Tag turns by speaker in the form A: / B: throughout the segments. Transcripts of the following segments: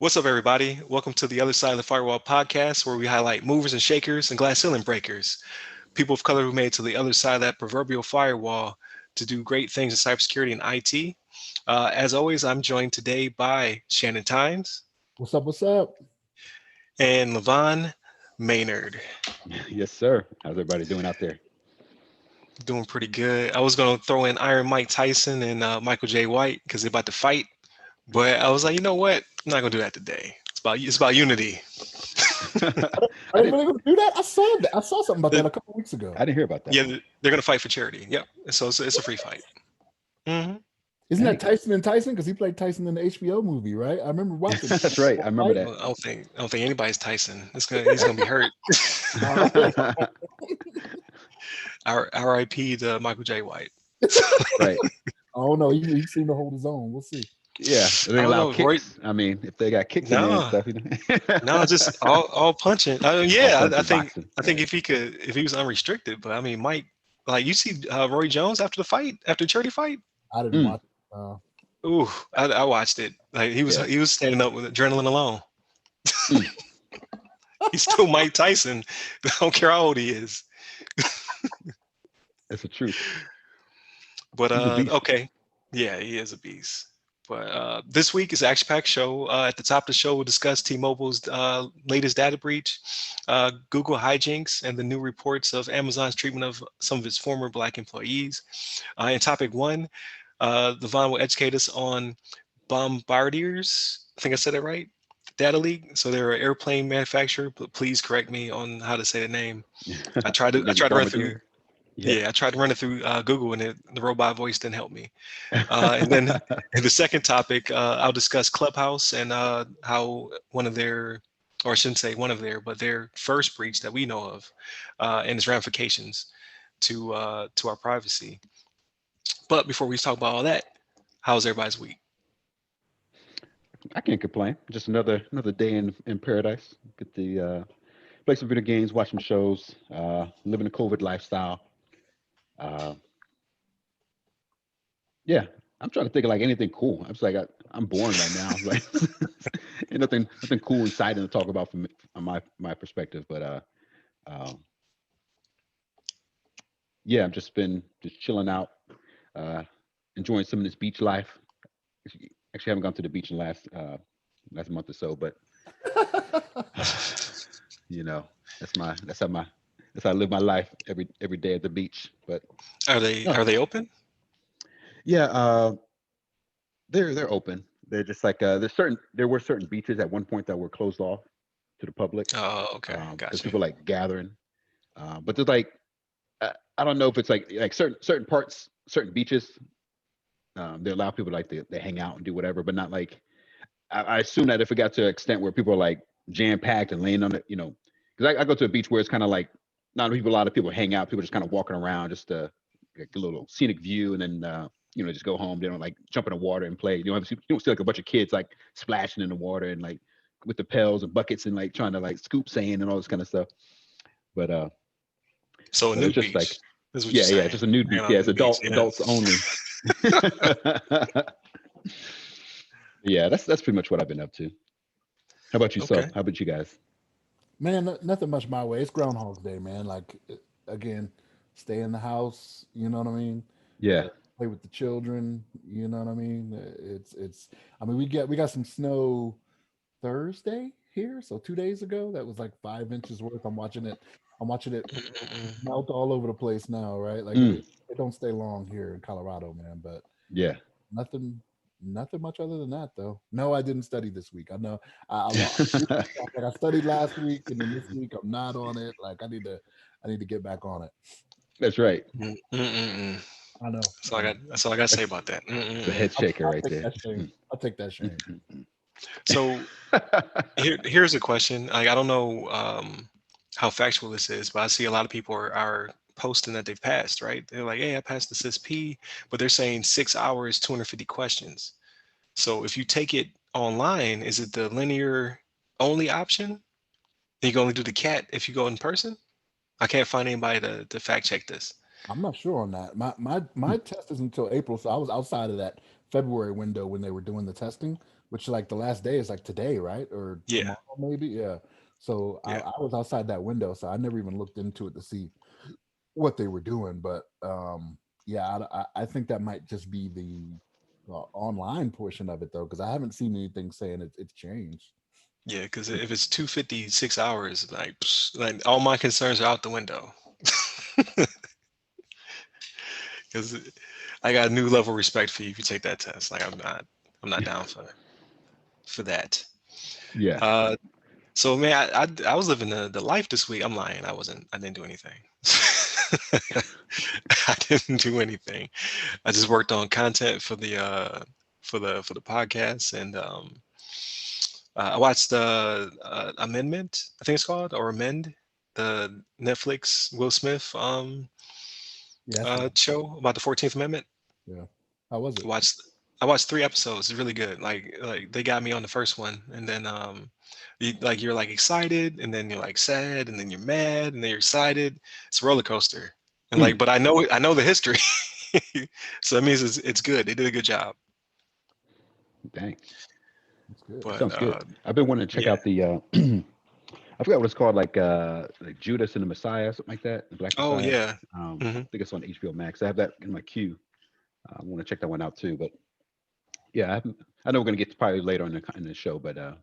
A: What's up, everybody? Welcome to the Other Side of the Firewall podcast, where we highlight movers and shakers and glass ceiling breakers, people of color who made it to the other side of that proverbial firewall to do great things in cybersecurity and IT. As always, I'm joined today by Shannon Tynes
B: What's up? What's up?
A: and Levon Maynard.
C: Yes, sir. How's everybody doing out there?
A: Doing pretty good. I was going to throw in Iron Mike Tyson and Michael J. White because they're about to fight, but I was like, you know what? I'm not going to do that today. It's about unity.
B: Are they really going to do that? I saw that. I saw something about that a couple weeks ago.
C: I didn't hear about that.
A: Yeah, they're going to fight for charity. Yep. So it's a free fight. Mm-hmm.
B: Isn't that Tyson and Tyson? Because he played Tyson in the HBO movie, right? I remember watching.
C: That's right. I remember that.
A: I don't think anybody's Tyson. He's gonna be hurt. R.I.P. to Michael J. White.
C: Right.
B: Oh no, he seemed to hold his own. We'll see.
C: Yeah, they allow kicks. I mean, if they got kicks in there and stuff,
A: no, just all punching. I think if he was unrestricted, but I mean, Mike, like you see Roy Jones after the charity fight.
B: I didn't watch.
A: Ooh, I watched it. Like he was standing up with adrenaline alone. He's still Mike Tyson. I don't care how old he is.
C: That's the truth.
A: But okay, yeah, he is a beast. But this week is an action-packed show. At the top of the show, we'll discuss T-Mobile's latest data breach, Google hijinks, and the new reports of Amazon's treatment of some of its former Black employees. In topic one, Levon will educate us on Bombardier's, I think I said it right, data leak. So they're an airplane manufacturer, but please correct me on how to say the name. I tried to run through. Yeah, I tried to run it through Google, and the robot voice didn't help me. And then in the second topic, I'll discuss Clubhouse and how one of their, or I shouldn't say one of their, but their first breach that we know of, and its ramifications to our privacy. But before we talk about all that, how's everybody's week?
C: I can't complain. Just another day in paradise. Get the play some video games, watch some shows, living a COVID lifestyle. Yeah, I'm trying to think of like anything cool. I'm just like I'm bored right now. Like ain't nothing cool, exciting to talk about from my perspective. But yeah, I've just been chilling out, enjoying some of this beach life. Actually, haven't gone to the beach in the last month or so, but you know, that's how I live my life every day at the beach. But
A: are they open?
C: Yeah, they're open. They're just like there were certain beaches at one point that were closed off to the public.
A: Oh, okay, gotcha.
C: Because people like gathering, but there's like I don't know if it's like certain parts, certain beaches. They allow people like they hang out and do whatever, but not like I assume that if it got to an extent where people are like jam packed and laying on it, you know, because I go to a beach where it's kind of like not a lot of people hang out, people just kind of walking around, just like a little scenic view, and then you know, just go home. They don't like jump in the water and play. You don't see like a bunch of kids like splashing in the water and like with the pails and buckets and like trying to like scoop sand and all this kind of stuff. But
A: so a nude
C: just
A: beach.
C: Like
A: yeah,
C: just a nude beach. Yeah, it's adults only. Yeah, that's pretty much what I've been up to. How about you,
A: Okay.
C: Sub? How about you guys?
B: Man, nothing much my way. It's Groundhog's Day, man. Like again, stay in the house. You know what I mean?
C: Yeah.
B: Play with the children. You know what I mean? It's. I mean, we got some snow Thursday here, so 2 days ago. That was like 5 inches worth. I'm watching it melt all over the place now, right? Like it don't stay long here in Colorado, man. But
C: yeah,
B: nothing much other than that, though. No, I didn't study this week. I know I studied last week, and then this week I'm not on it. Like I need to get back on it.
C: That's right.
B: I know.
A: That's all I got to say about that.
C: The head shaker right there.
B: I'll take that shame.
A: So here's a question. Like I don't know how factual this is, but I see a lot of people are posting that they've passed, right? They're like, hey, I passed the CISP, but they're saying 6 hours, 250 questions. So if you take it online, is it the linear only option? You can only do the CAT if you go in person? I can't find anybody to fact check this.
B: I'm not sure on that. My test is until April, so I was outside of that February window when they were doing the testing. which like the last day is like today, right? Or
A: Yeah.
B: tomorrow maybe. Yeah. So
A: Yeah.
B: I was outside that window, so I never even looked into it to see what they were doing. But yeah, I think that might just be the online portion of it though, because I haven't seen anything saying it's changed.
A: Yeah, because if it's 256 hours, like, like all my concerns are out the window. Because I got a new level of respect for you if you take that test. Like I'm not down for that.
C: Yeah.
A: Uh, so man, I was living the life this week. I'm lying. I wasn't. I didn't do anything. I didn't do anything. I just worked on content for the podcast, and I watched the Amendment, I think it's called, or Amend, the Netflix Will Smith
B: Yeah, that's the,
A: show about the 14th Amendment.
B: yeah. How was it?
A: Watched I watched 3 episodes. It's really good. Like they got me on the first one, and then you're like excited, and then you're like sad, and then you're mad, and then you're excited. It's a roller coaster, and
C: Mm,
A: like, but I know the history, so that means it's good. They did a good job.
C: dang,
B: That's good.
A: But
C: sounds good. I've been wanting to check
A: yeah.
C: out the. I forgot what it's called, like Judas and the Messiah, something like that, the Black
A: Oh
C: Messiah.
A: yeah.
C: I
A: Hmm.
C: think it's on HBO Max. I have that in my queue. I want to check that one out too. But yeah, I know we're gonna get to probably later in the show, but I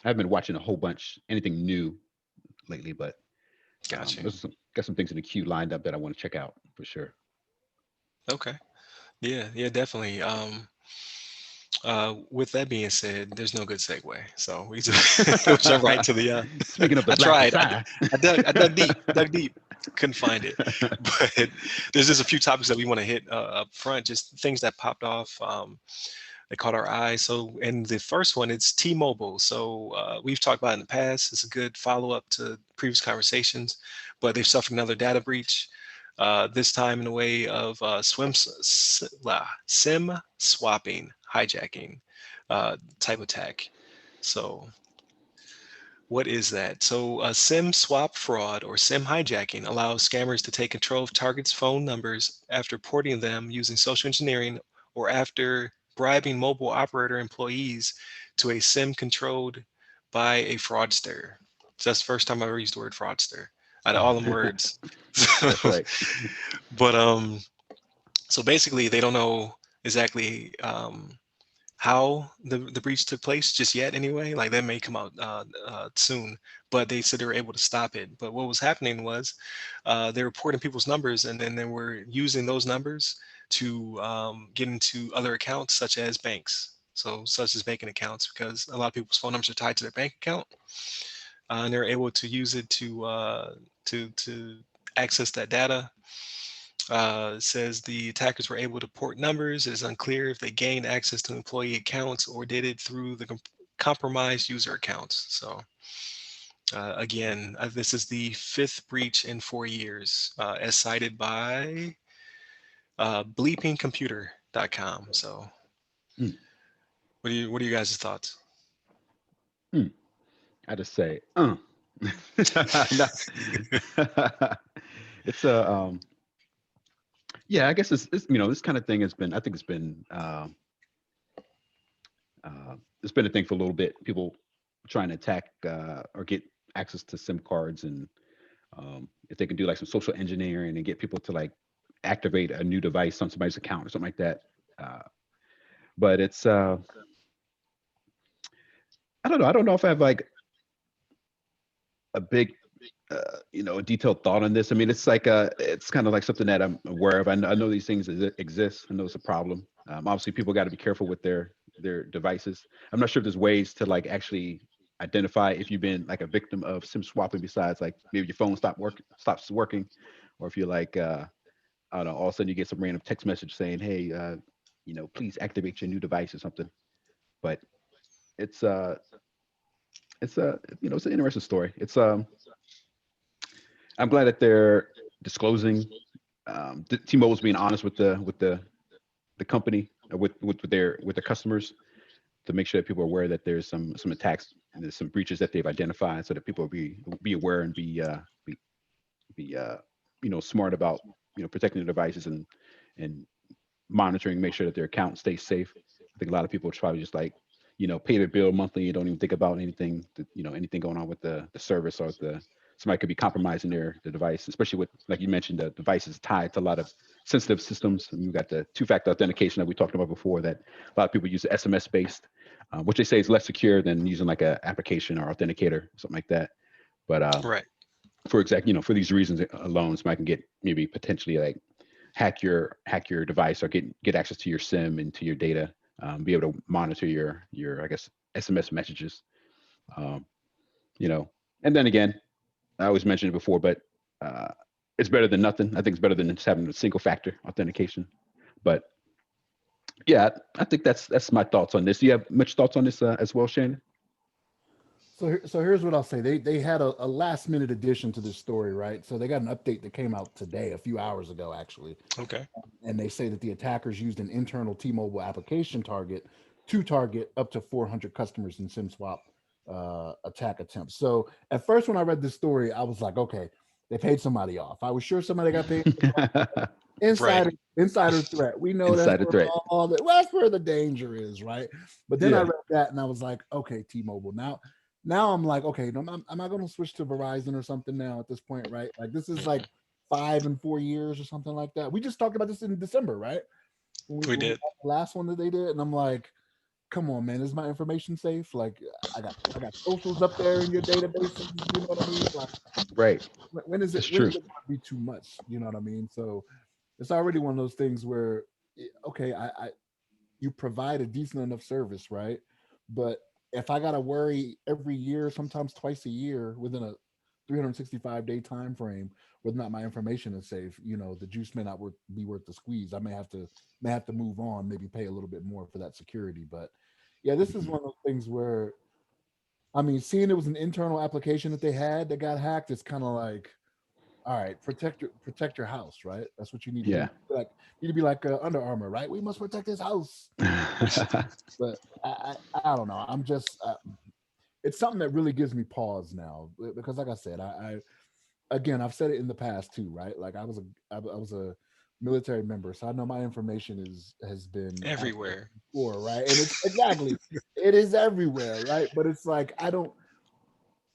C: haven't been watching a whole bunch anything new lately. But
A: Got you.
C: got some things in the queue lined up that I want to check out for sure.
A: Okay. Yeah. Yeah. Definitely. With that being said, there's no good segue, so we just we'll jump right to the.
C: Speaking of the
A: I
C: Black
A: tried.
C: Messiah,
A: I dug deep, couldn't find it. But there's just a few topics that we want to hit up front, just things that popped off. That caught our eye. So, and the first one, it's T-Mobile. So we've talked about it in the past. It's a good follow-up to previous conversations, but they've suffered another data breach. This time in the way of SIM swapping, hijacking type attack. So what is that? So SIM swap fraud or SIM hijacking allows scammers to take control of targets' phone numbers after porting them using social engineering or after bribing mobile operator employees to a SIM controlled by a fraudster. So that's the first time I ever used the word fraudster out of all them words.
C: that's right.
A: But so basically they don't know exactly how the breach took place just yet anyway. Like that may come out soon, but they said they were able to stop it. But what was happening was they were porting people's numbers, and then they were using those numbers to get into other accounts such as banks, so such as banking accounts, because a lot of people's phone numbers are tied to their bank account, and they're able to use it to access that data. Says the attackers were able to port numbers. It is unclear if they gained access to employee accounts or did it through the compromised user accounts. So again, this is the fifth breach in 4 years, as cited by bleepingcomputer.com. So
C: Mm,
A: what are you guys' thoughts?
C: mm. I just say, No. It's a yeah. I guess it's this kind of thing has been. I think it's been a thing for a little bit. People trying to attack or get access to SIM cards, and if they can do like some social engineering and get people to like activate a new device on somebody's account or something like that. Uh, but it's I don't know. I don't know if I have like a big a detailed thought on this. I mean, it's like it's kind of like something that I'm aware of. I know these things exist. I know it's a problem. Obviously, people got to be careful with their devices. I'm not sure if there's ways to like actually identify if you've been like a victim of SIM swapping. Besides, like maybe your phone stops working, or if you're like I don't know, all of a sudden you get some random text message saying, "Hey, please activate your new device" or something. But it's it's an interesting story. I'm glad that they're disclosing. T-Mobile's being honest with the company with the customers to make sure that people are aware that there's some attacks and there's some breaches that they've identified, so that people will be aware and be smart about protecting their devices and monitoring, make sure that their account stays safe. I think a lot of people are probably just like pay the bill monthly. You don't even think about anything, anything going on with the service, or somebody could be compromising the device, especially with, like you mentioned, the device is tied to a lot of sensitive systems. And we've got the two-factor authentication that we talked about before, that a lot of people use SMS based, which they say is less secure than using like a application or authenticator, something like that. But
A: Right.
C: for these reasons alone, somebody can get maybe potentially like hack your device, or get access to your SIM and to your data, be able to monitor your I guess SMS messages, um, you know. And then again, I always mentioned it before, but uh, it's better than nothing. I think it's better than just having a single factor authentication. But yeah, I think that's my thoughts on this. Do you have much thoughts on this as well, Shannon?
B: So here's what I'll say. They had a last minute addition to this story, right? So they got an update that came out today, a few hours ago, actually,
A: Okay.
B: and they say that the attackers used an internal T-Mobile application target to target up to 400 customers in SIM swap attack attempts. So at first, when I read this story, I was like, okay, they paid somebody off. I was sure somebody got paid.
A: Right.
B: Insider threat. We know that's
C: Insider
B: where
C: threat.
B: that's where the danger is, right? But then I
C: Yeah.
B: read that and I was like, okay, T-Mobile. Now I'm like, okay, am I going to switch to Verizon or something now at this point, right? Like this is like 5 and 4 years or something like that. We just talked about this in December, right?
A: We
B: When we
A: did.
B: got the last one that they did, and I'm like, come on, man, is my information safe? Like I got socials up there in your databases, you know what I mean? Like
C: Right.
B: when is it
C: That's
B: when
C: true.
B: is it going to be too much? You know what I mean? So it's already one of those things where okay, I you provide a decent enough service, right? But if I gotta worry every year, sometimes twice a year, within a 365-day time frame, whether or not my information is safe, the juice may not be worth the squeeze. I may have to move on, maybe pay a little bit more for that security. But yeah, this is
C: Mhm.
B: one of those things where I mean, seeing it was an internal application that they had that got hacked, it's kind of like, all right, protect your house, right? That's what you need to do.
C: Yeah.
B: Like you need to be like Under Armour, right? We must protect this house. But I don't know. I'm just it's something that really gives me pause now because, like I said, I again I've said it in the past too, right? Like I was a military member, so I know my information has been accessed
A: Everywhere.
B: before, right? And it's exactly it is everywhere, right? But it's like I don't.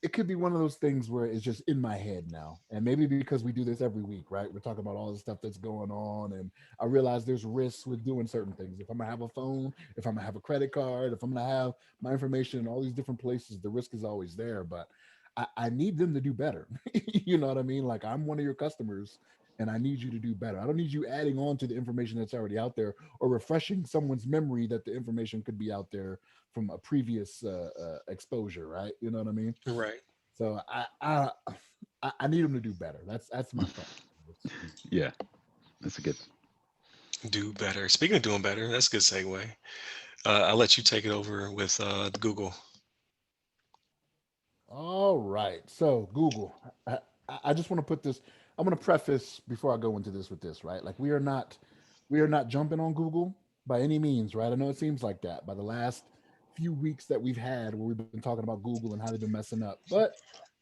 B: It could be one of those things where it's just in my head now, and maybe because we do this every week, right? We're talking about all the stuff that's going on, and I realize there's risks with doing certain things. If I'm gonna have a phone, if I'm gonna have a credit card, if I'm gonna have my information in all these different places, the risk is always there. But I need them to do better. You know what I mean? Like I'm one of your customers, and I need you to do better. I don't need you adding on to the information that's already out there or refreshing someone's memory that the information could be out there from a previous exposure, right? You know what I mean?
A: Right.
B: So I need them to do better. That's my thought.
C: Yeah. That's a good.
A: Do better. Speaking of doing better, that's a good segue. I'll let you take it over with Google.
B: All right. So Google, I just want to put this. I'm going to preface before I go into this with this, right? Like we are not jumping on Google by any means, right? I know it seems like that by the last few weeks that we've had where we've been talking about Google and how they've been messing up, but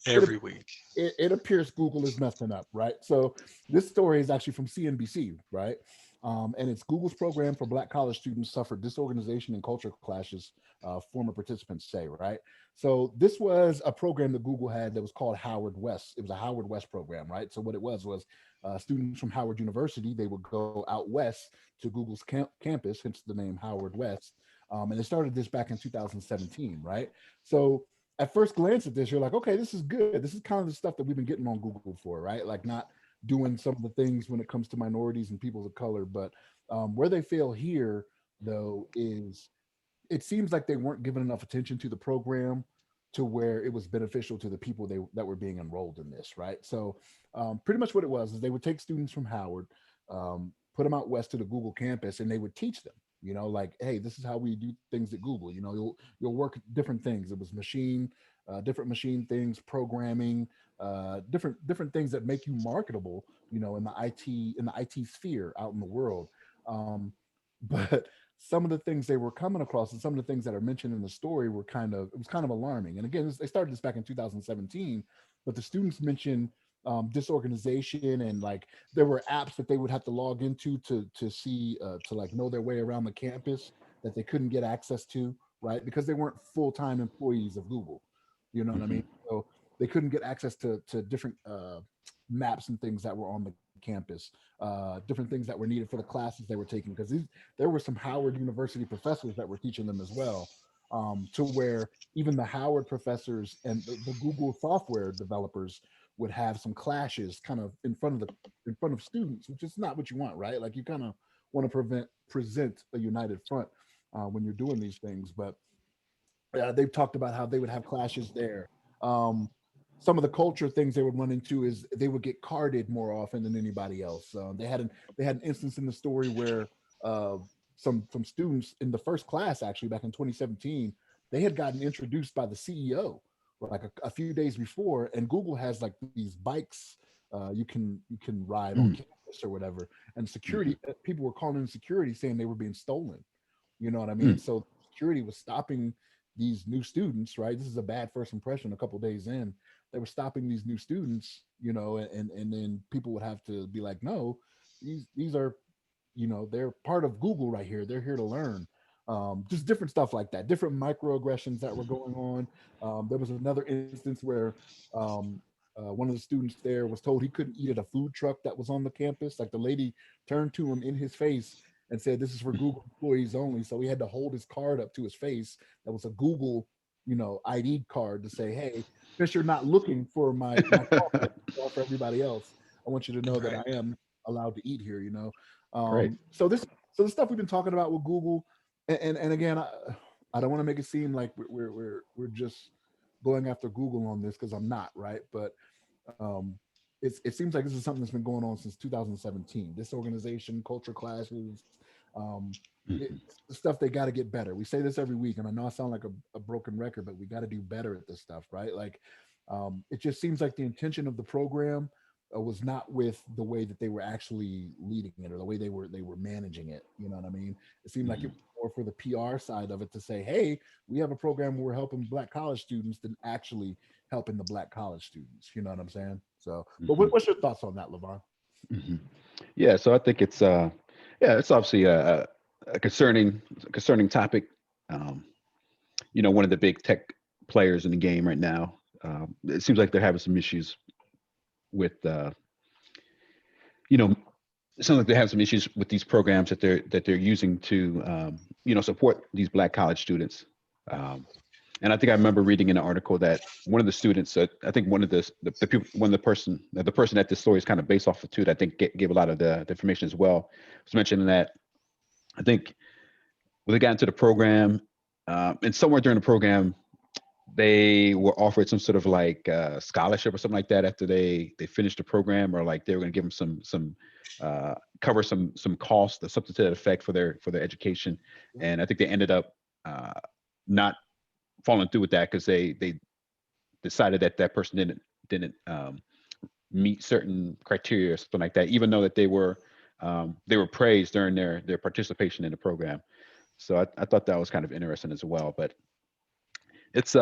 B: it
A: Every week.
B: it appears Google is messing up, right? So this story is actually from CNBC, right? And it's Google's program for Black college students suffered disorganization and culture clashes. Former participants say, right? So this was a program that Google had that was called Howard West. It was a Howard West program, right? So what it was students from Howard University, they would go out west to Google's campus, hence the name Howard West. And they started this back in 2017, right? So at first glance at this, you're like, okay, this is good. This is kind of the stuff that we've been getting on Google for, right? Like not doing some of the things when it comes to minorities and peoples of color. But where they fail here, though, is it seems like they weren't giving enough attention to the program to where it was beneficial to the people that were being enrolled in this, right? So pretty much what it was is they would take students from Howard, put them out west to the Google campus, and they would teach them. Like, hey, this is how we do things at Google. You'll work different things. It was different machine things, programming, different things that make you marketable. In the IT sphere out in the world. But some of the things they were coming across and some of the things that are mentioned in the story it was kind of alarming. And again, they started this back in 2017, but the students mentioned disorganization and like there were apps that they would have to log into to see to like know their way around the campus that they couldn't get access to, right? Because they weren't full-time employees of Google. You know what I mean? So they couldn't get access to different maps and things that were on the campus, different things that were needed for the classes they were taking. Because there were some Howard University professors that were teaching them as well, to where even the Howard professors and the Google software developers would have some clashes kind of in front of students, which is not what you want, right? Like you kind of want to present a united front when you're doing these things. But they've talked about how they would have clashes there. Um, some of the culture things they would run into is they would get carded more often than anybody else. They had an instance in the story where uh, some students in the first class, actually back in 2017, they had gotten introduced by the CEO like a few days before, and Google has like these bikes you can ride on
C: Mm.
B: campus or whatever, and
C: Mhm.
B: security people were calling in security saying they were being stolen. You know what I mean?
C: Mm.
B: So security was stopping these new students, right? This is a bad first impression a couple days in. They were stopping these new students, you know, and then people would have to be like, no, these are, you know, they're part of Google right here. They're here to learn. Just different stuff like that, different microaggressions that were going on. There was another instance where um, one of the students there was told he couldn't eat at a food truck that was on the campus. Like the lady turned to him in his face and said, "This is for Google employees only." So he had to hold his card up to his face. That was a Google, you know, ID card to say, "Hey, since you're not looking for my card, it's all for everybody else. I want you to know that I
A: Right.
B: am allowed to eat here." You know,
C: Right.
B: so the stuff we've been talking about with Google, and again, I don't want to make it seem like we're just going after Google on this because I'm not, right, but um, it seems like this is something that's been going on since 2017. Disorganization, culture clashes, um,
C: Mhm.
B: the stuff they got to get better. We say this every week, and I know I sound like a broken record, but we got to do better at this stuff, right? Like, it just seems like the intention of the program was not with the way that they were actually leading it or the way they were managing it. You know what I mean? It seemed like it
C: Mhm.
B: was more for the PR side of it to say, "Hey, we have a program where we're helping Black college students," than actually helping the Black college students. You know what I'm saying? So, but
C: Mhm.
B: what's your thoughts on that, Levon?
C: Mhm. Yeah, so I think it's yeah, it's obviously a concerning topic. Um, one of the big tech players in the game right now. It seems like they're having some issues with you know it sounds like they have some issues with these programs that they're using to support these Black college students. Um, and I think I remember reading in an article that one of the students, I think one of the people, the person that this story is kind of based off of too, that I think gave a lot of the information as well, was mentioning that I think when they got into the program, and somewhere during the program, they were offered some sort of like scholarship or something like that after they finished the program, or like they were going to give them some cover some cost or something to that effect for their education. And I think they ended up uh, not following through with that because they decided that that person didn't meet certain criteria or something like that, even though that they were praised during their participation in the program. So I thought that was kind of interesting as well. But it's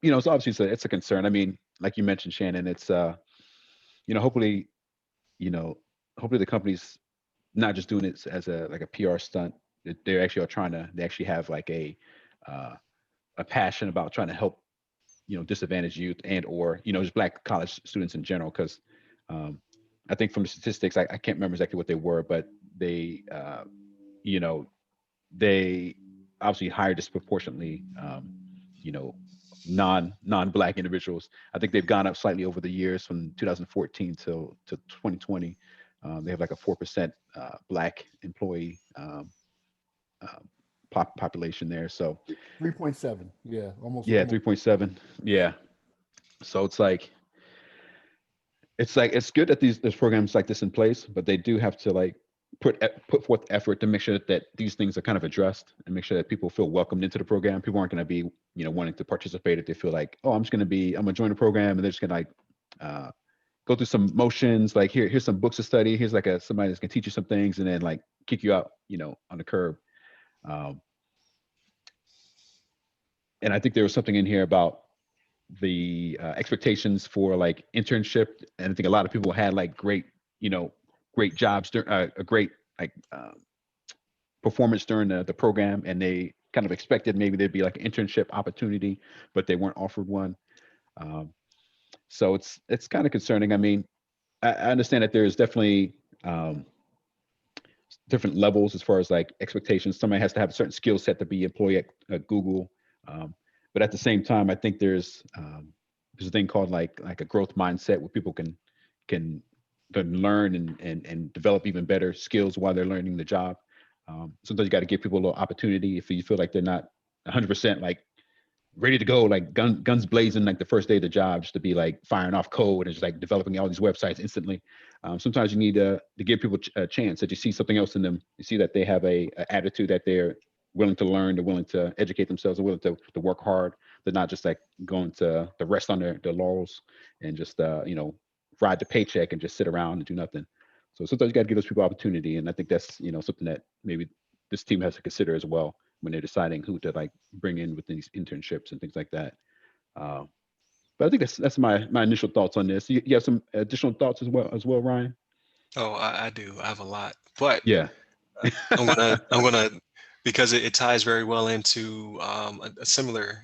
C: it's obviously it's a concern. I mean, like you mentioned, Shannon, it's hopefully you know hopefully the company's not just doing it as a like a PR stunt. They actually are trying to. They actually have like uh, a passion about trying to help disadvantaged youth and or just Black college students in general. Because um, I think from the statistics, I can't remember exactly what they were, but they you know they obviously hire disproportionately you know non-Black individuals. I think they've gone up slightly over the years from 2014 to 2020. They have like a 4% Black employee uh, population there. So
B: 3.7. Yeah,
C: yeah,
B: almost.
C: 3.7. Yeah. So it's good that there's programs like this in place, but they do have to like put forth effort to make sure that these things are kind of addressed and make sure that people feel welcomed into the program. People aren't going to be wanting to participate if they feel like, oh, I'm gonna join the program, and they're just gonna like go through some motions, like here's some books to study, here's like somebody that's gonna teach you some things, and then like kick you out on the curb. um, and I think there was something in here about the expectations for like internship, and I think a lot of people had like you know great jobs, a great like performance during the program, and they kind of expected maybe there'd be like an internship opportunity, but they weren't offered one. Um, so it's kind of concerning. I mean, I understand that there's definitely different levels as far as like expectations. Somebody has to have a certain skill set to be employed at Google, but at the same time, I think there's a thing called like a growth mindset where people can learn and develop even better skills while they're learning the job. Sometimes you got to give people a little opportunity if you feel like they're not 100% like ready to go, like guns blazing, like the first day of the job, just to be like firing off code and just like developing all these websites instantly. Sometimes you need to give people a chance, that you see something else in them. You see that they have a attitude, that they're willing to learn, they're willing to educate themselves, they're willing to work hard. They're not just like going to rest on their laurels and just ride the paycheck and just sit around and do nothing. So sometimes you got to give those people opportunity, and I think that's something that maybe this team has to consider as well when they're deciding who to like bring in with these internships and things like that. Uh, but I think that's my initial thoughts on this. You have some additional thoughts as well, Ryan?
A: Oh, I do. I have a lot, but
C: Yeah.
A: I'm gonna because it ties very well into a similar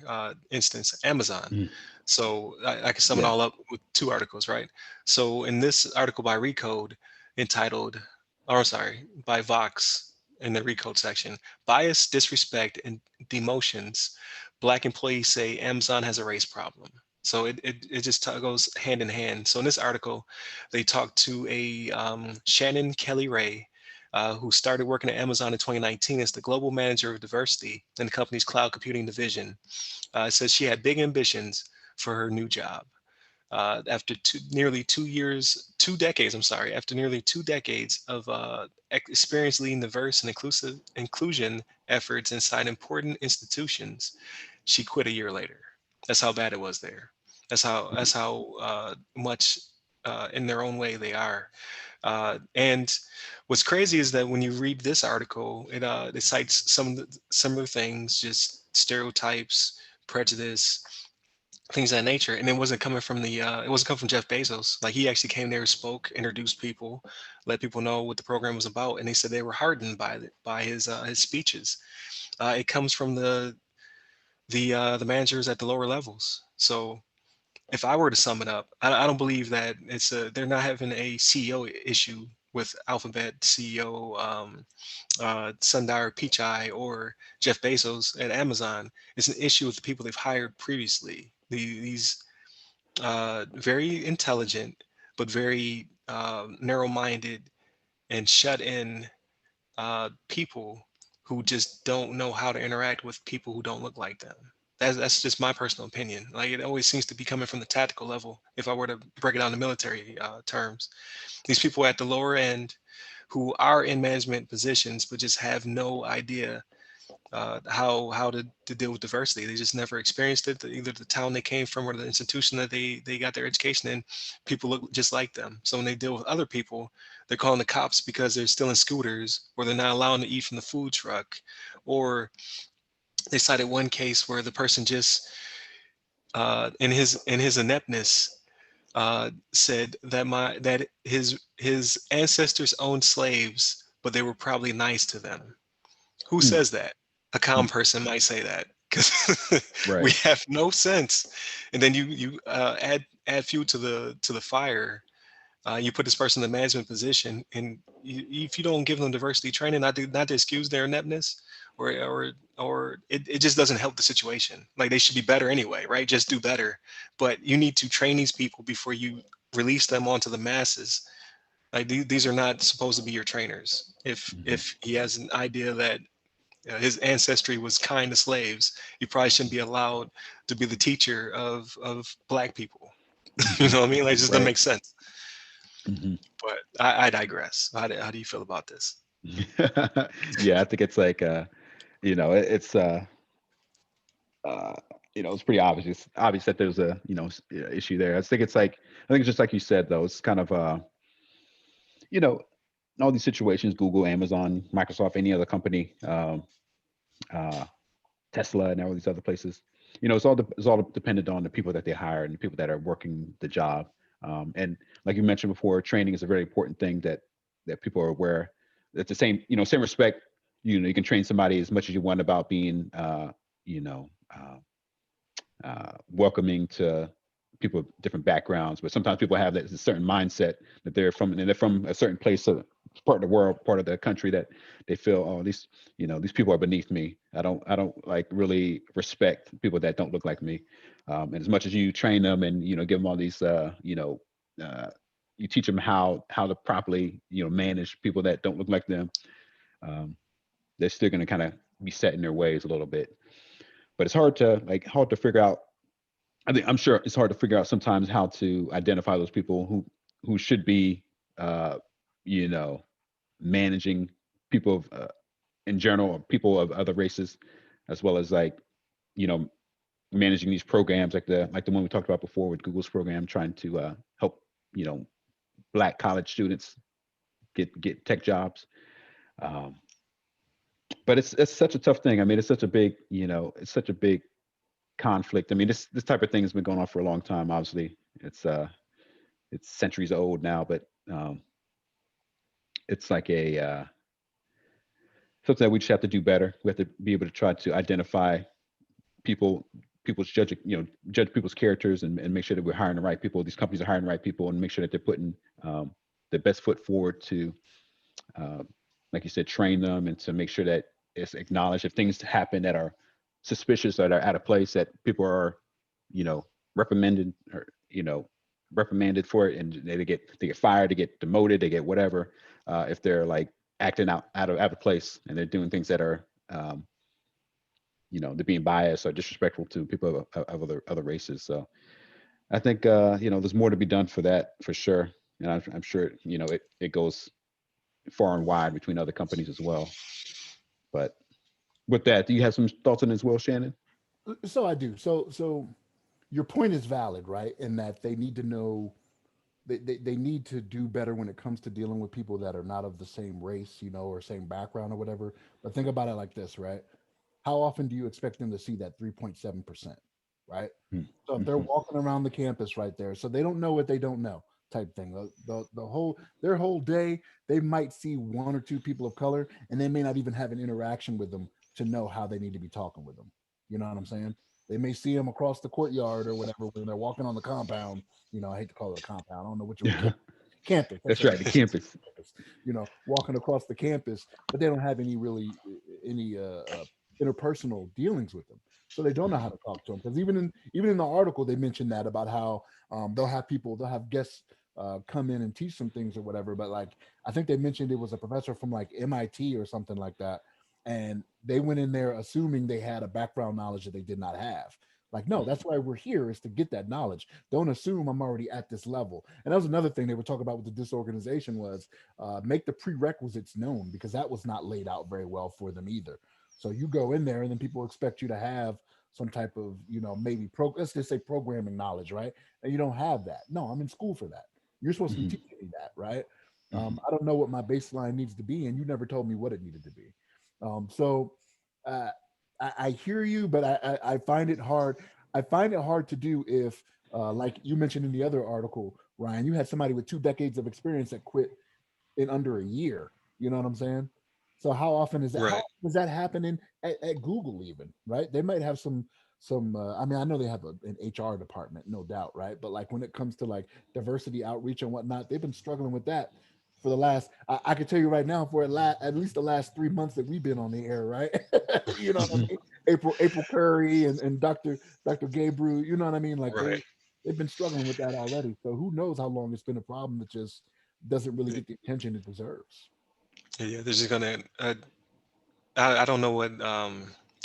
A: instance, Amazon.
C: Mhm.
A: So I can sum it
C: Yeah.
A: all up with two articles, right? So in this article by Recode, entitled, or sorry, by Vox, in the Recode section, bias, disrespect, and demotions, Black employees say Amazon has a race problem. So it just goes hand in hand. So in this article, they talked to a Shannon Kelly Ray, who started working at Amazon in 2019 as the global manager of diversity in the company's cloud computing division. Says she had big ambitions for her new job. After nearly 2 years, 2 decades, I'm sorry, after nearly 2 decades of experience leading diverse and inclusion efforts inside important institutions, she quit a year later. That's how bad it was there. That's how much in their own way they are. And what's crazy is that when you read this article, it cites some of the similar things, just stereotypes, prejudice, things of that nature. And it wasn't coming from Jeff Bezos. Like, he actually came there, spoke, introduced people, let people know what the program was about, and they said they were hardened by his speeches. It comes from the managers at the lower levels. So if I were to sum it up, I don't believe that they're not having a CEO issue with Alphabet CEO Sundar Pichai or Jeff Bezos at Amazon. It's an issue with the people they've hired previously. These very intelligent but very narrow-minded and shut-in people who just don't know how to interact with people who don't look like them. That's just my personal opinion. Like, it always seems to be coming from the tactical level. If I were to break it down to military terms, these people at the lower end who are in management positions but just have no idea how to deal with diversity. They just never experienced it. Either the town they came from or the institution that they got their education in, people look just like them. So when they deal with other people, they're calling the cops because they're stealing scooters, or they're not allowing to eat from the food truck, or they cited one case where the person just in his ineptness said that his ancestors owned slaves, but they were probably nice to them. Who
C: Mm,
A: says that? A calm
C: mm,
A: person might say that, because we
C: right.
A: have no sense. And then you add fuel to the fire. You put this person in the management position, and if you don't give them diversity training, not to excuse their ineptness, or it just doesn't help the situation. Like, they should be better anyway, right? Just do better. But you need to train these people before you release them onto the masses. Like, these are not supposed to be your trainers. If
C: Mhm.
A: if he has an idea that his ancestry was kind to slaves, he probably shouldn't be allowed to be the teacher of Black people. You
C: Mhm.
A: know what I mean? Like, it just doesn't
C: Right.
A: make sense.
C: Mhm.
A: But I digress. How do you feel about this?
C: Yeah, I think it's like it's uh it's pretty obvious. It's obvious that there's a issue there. I think it's just like you said, though. It's kind of you know in all these situations, Google, Amazon, Microsoft, any other company, uh Tesla, and all these other places. It's all dependent on the people that they hire and the people that are working the job. And like you mentioned before, training is a very important thing that people are aware. That the same respect you can train somebody as much as you want about being, welcoming to people of different backgrounds, but sometimes people have that certain mindset that they're from a certain place, of part of the world, part of the country, that they feel, oh, these people are beneath me. I don't like really respect people that don't look like me. And as much as you train them and give them all these, you teach them how to properly manage people that don't look like them. They're still going to kind of be set in their ways a little bit. But it's hard to figure out. I'm sure it's hard to figure out sometimes how to identify those people who should be, you know, managing people of, in general, or people of other races, as well as you know, managing these programs like the one we talked about before with Google's program, trying to help you know Black college students get tech jobs. Um, but it's such a tough thing. I mean, it's such a big conflict. I mean, this type of thing has been going on for a long time. Obviously, it's centuries old now, but it's like a something that we just have to do better. We have to be able to try to identify people, judge people's characters, and make sure that we're hiring the right people. These companies are hiring the right people, and make sure that they're putting the best foot forward to, uh, like you said, train them, and to make sure that it's acknowledged if things happen that are suspicious, that are out of place, that people are, reprimanded, or reprimanded for it, and they get fired, they get demoted, they get whatever, if they're like acting out of place, and they're doing things that are, they're being biased or disrespectful to people of other races. So I think there's more to be done for that, for sure. And I'm sure it goes far and wide between other companies as well. But with that, do you have some thoughts on it as well, Shannon?
B: So I do. So your point is valid, right? In that they need to know, they need to do better when it comes to dealing with people that are not of the same race, or same background or whatever. But think about it like this, right? How often do you expect them to see that 3.7%, right? So if they're
C: Mm-hmm.
B: walking around the campus right there, so they don't know what they don't know type thing. Their whole day, they might see one or two people of color, and they may not even have an interaction with them to know how they need to be talking with them. You know what I'm saying? They may see them across the courtyard or whatever when they're walking on the compound. I hate to call it a compound. I don't know what you would campus. That's
C: That's
B: right.
C: right, the campus.
B: Campus. Walking across the campus, but they don't have any interpersonal dealings with them, so they don't know how to talk to them. Because even in the article, they mentioned that about how they'll have guests come in and teach some things or whatever. But like I think they mentioned it was a professor from like MIT or something like that, and they went in there assuming they had a background knowledge that they did not have. Like, no, that's why we're here, is to get that knowledge. Don't assume I'm already at this level. And that was another thing they were talking about with the disorganization was make the prerequisites known, because that was not laid out very well for them either. So you go in there and then people expect you to have some type of, maybe let's just say programming knowledge, right? And you don't have that. No, I'm in school for that. You're supposed to be
C: Hmm.
B: teaching me that, right?
C: Hmm.
B: I don't know what my baseline needs to be, and you never told me what it needed to be. So uh, I hear you, but I find it hard. I find it hard to do if, like you mentioned in the other article, Ryan, you had somebody with 2 decades of experience that quit in under a year. You know what I'm saying? So how often is that? How
A: Right.
B: often is that happening at Google even? Right? They might have some. I mean, I know they have an HR department, no doubt, right? But like when it comes to like diversity outreach and whatnot, they've been struggling with that for the last. I can tell you right now, for at least the last 3 months that we've been on the air, right? You know what I mean? April Curry and Dr. Gabriel. You know what I mean? Like
A: Right.
B: they've been struggling with that already. So who knows how long it's been a problem that just doesn't really get the attention it deserves.
A: Yeah, they're just gonna. I don't know what.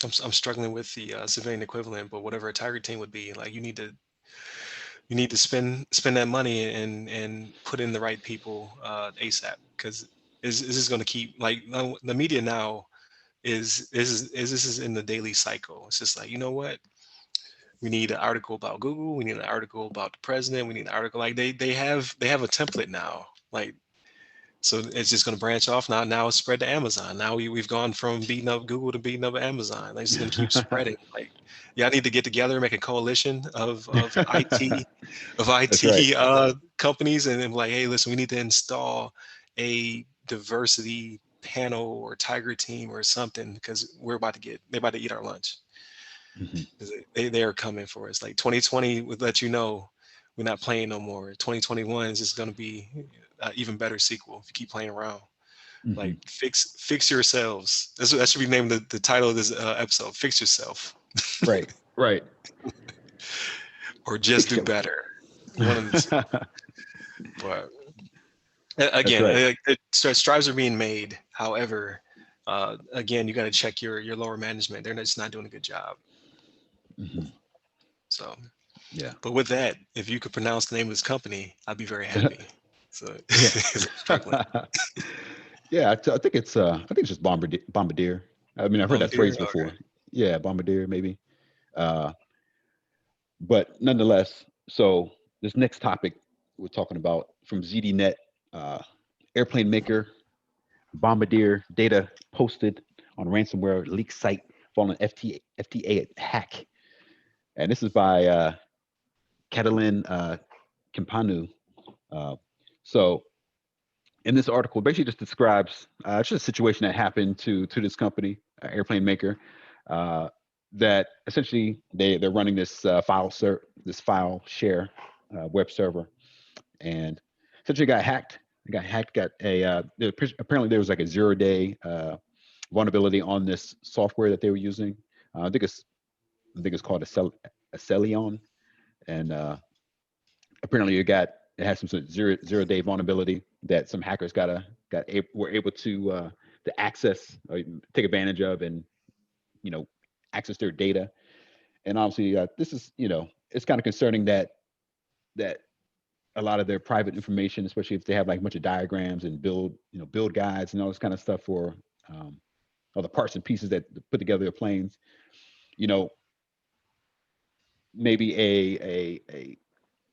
A: I'm struggling with the civilian equivalent, but whatever a tiger team would be, like you need to spend that money and put in the right people ASAP, because is this going to keep like the media now is this is in the daily cycle. It's just like, you know what, we need an article about Google, we need an article about the president, we need an article, like they have a template now, like, so it's just going to branch off now. It's spread to Amazon. Now we've gone from beating up Google to beating up Amazon. Like, it's just going to keep spreading. Like, yeah, I need to get together, make a coalition of IT of
C: That's right.
A: IT companies, and then like, hey, listen, we need to install a diversity panel or Tiger team or something, because they're about to eat our lunch. They are coming for us. Like 2020 would let you know we're not playing no more. 2021 is just going to be an even better sequel if you keep playing around. Like fix yourselves. That should be named the title of this episode. Fix yourself.
C: Right.
A: Or just do better. One of the two. But again, strides are being made. However, again, you got to check your lower management. They're just not doing a good job. So,
C: yeah.
A: But with that, if you could pronounce the name of this company, I'd be very happy. So, struggling.
C: Yeah, I think it's just Bombardier. I mean, I've heard that phrase before. Okay. Yeah, Bombardier maybe. But nonetheless, so this next topic we're talking about from ZDNet, airplane maker Bombardier data posted on ransomware leak site following FTA hack. And this is by Catalin Campanu. So in this article, basically just describes it's just a situation that happened to this company, airplane maker, that essentially they're running this file share web server, and essentially got hacked. Apparently there was like a 0-day vulnerability on this software that they were using. I think it's called Acelion, and apparently it has some sort of zero-day vulnerability that some hackers were able to access or take advantage of, and access their data. And obviously this is it's kind of concerning that a lot of their private information, especially if they have like a bunch of diagrams and build guides and all this kind of stuff for all the parts and pieces that put together their planes, maybe a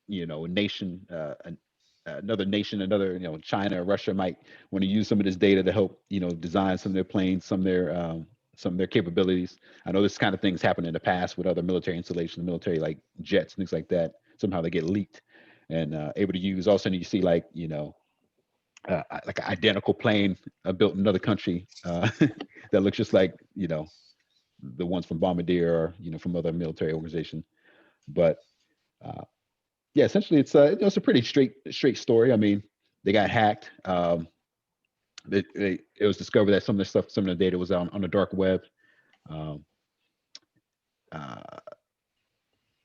C: nation, another nation, China or Russia might want to use some of this data to help design some of their planes, some of their capabilities. I know this kind of things happen in the past with other military installations, military like jets, things like that. Somehow they get leaked and able to use. All of a sudden you see like like an identical plane built in another country that looks just like the ones from Bombardier or from other military organizations. But yeah, essentially it's it's a pretty straight story. I mean, they got hacked. It was discovered that some of the data was on the dark web.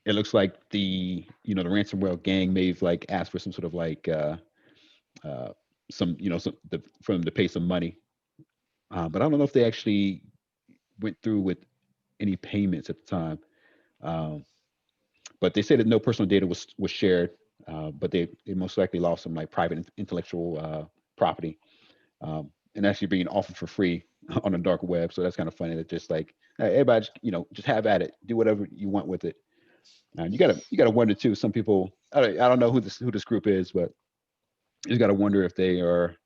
C: It looks like the ransomware gang may have like asked for some sort of like for them to pay some money, but I don't know if they actually went through with any payments at the time. But they said that no personal data was shared, but they most likely lost some like private intellectual property, and actually being offered for free on the dark web. So that's kind of funny that just like everybody just have at it, do whatever you want with it. And you gotta wonder too. Some people, I don't know who this group is, but you just gotta wonder if they are,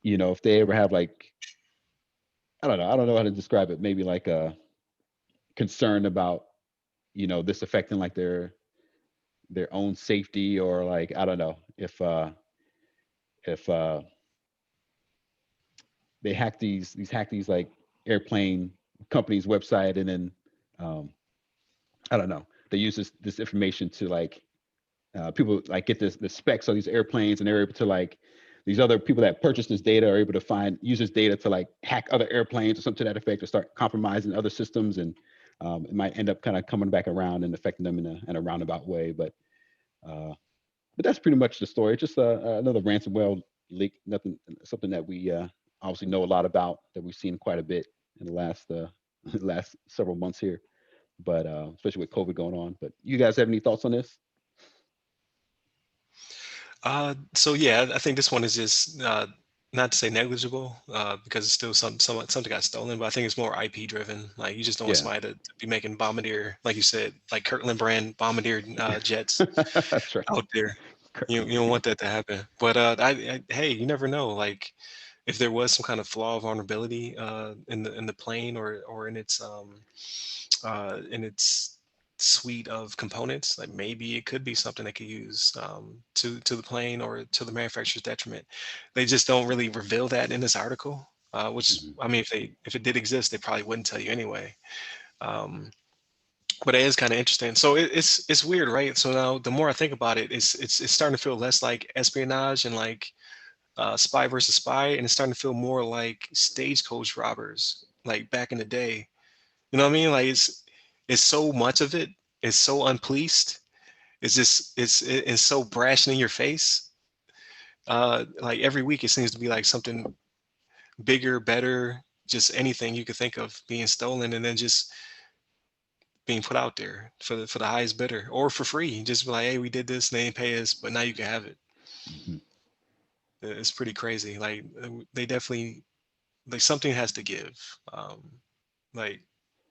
C: if they ever have like, I don't know how to describe it. Maybe like a concern about this affecting like their own safety, or like I don't know if they hack these like airplane companies website, and then I don't know, they use this information to like people like get the specs of these airplanes, and they're able to like these other people that purchase this data are able to use this data to like hack other airplanes or something to that effect, or start compromising other systems, and it might end up kind of coming back around and affecting them in a roundabout way. But that's pretty much the story. It's just another ransomware leak. Something that we obviously know a lot about, that we've seen quite a bit in the last several months here. But especially with COVID going on. But you guys have any thoughts on this?
A: So yeah, I think this one is just not to say negligible, because it's still something got stolen, but I think it's more IP driven. Like you just don't want somebody to be making Bombardier, like you said, like Kirtland brand Bombardier jets
C: That's right.
A: out there. You don't want that to happen. But hey, you never know. Like if there was some kind of flaw, vulnerability in the plane, or in its suite of components. Like maybe it could be something they could use to the plane or to the manufacturer's detriment. They just don't really reveal that in this article. Which,
C: Mhm.
A: I mean, if it did exist, they probably wouldn't tell you anyway. But it is kind of interesting. So it's weird, right? So now the more I think about it, it's starting to feel less like espionage and like spy versus spy, and it's starting to feel more like stagecoach robbers, like back in the day. You know what I mean? Like it's so much of it. It's so unpoliced. It's just it's so brash and in your face. Like every week, it seems to be like something bigger, better, just anything you could think of being stolen, and then just being put out there for the highest bidder or for free. Just be like, hey, we did this, and they didn't pay us, but now you can have it.
C: Mhm.
A: It's pretty crazy. Like they definitely like something has to give. Like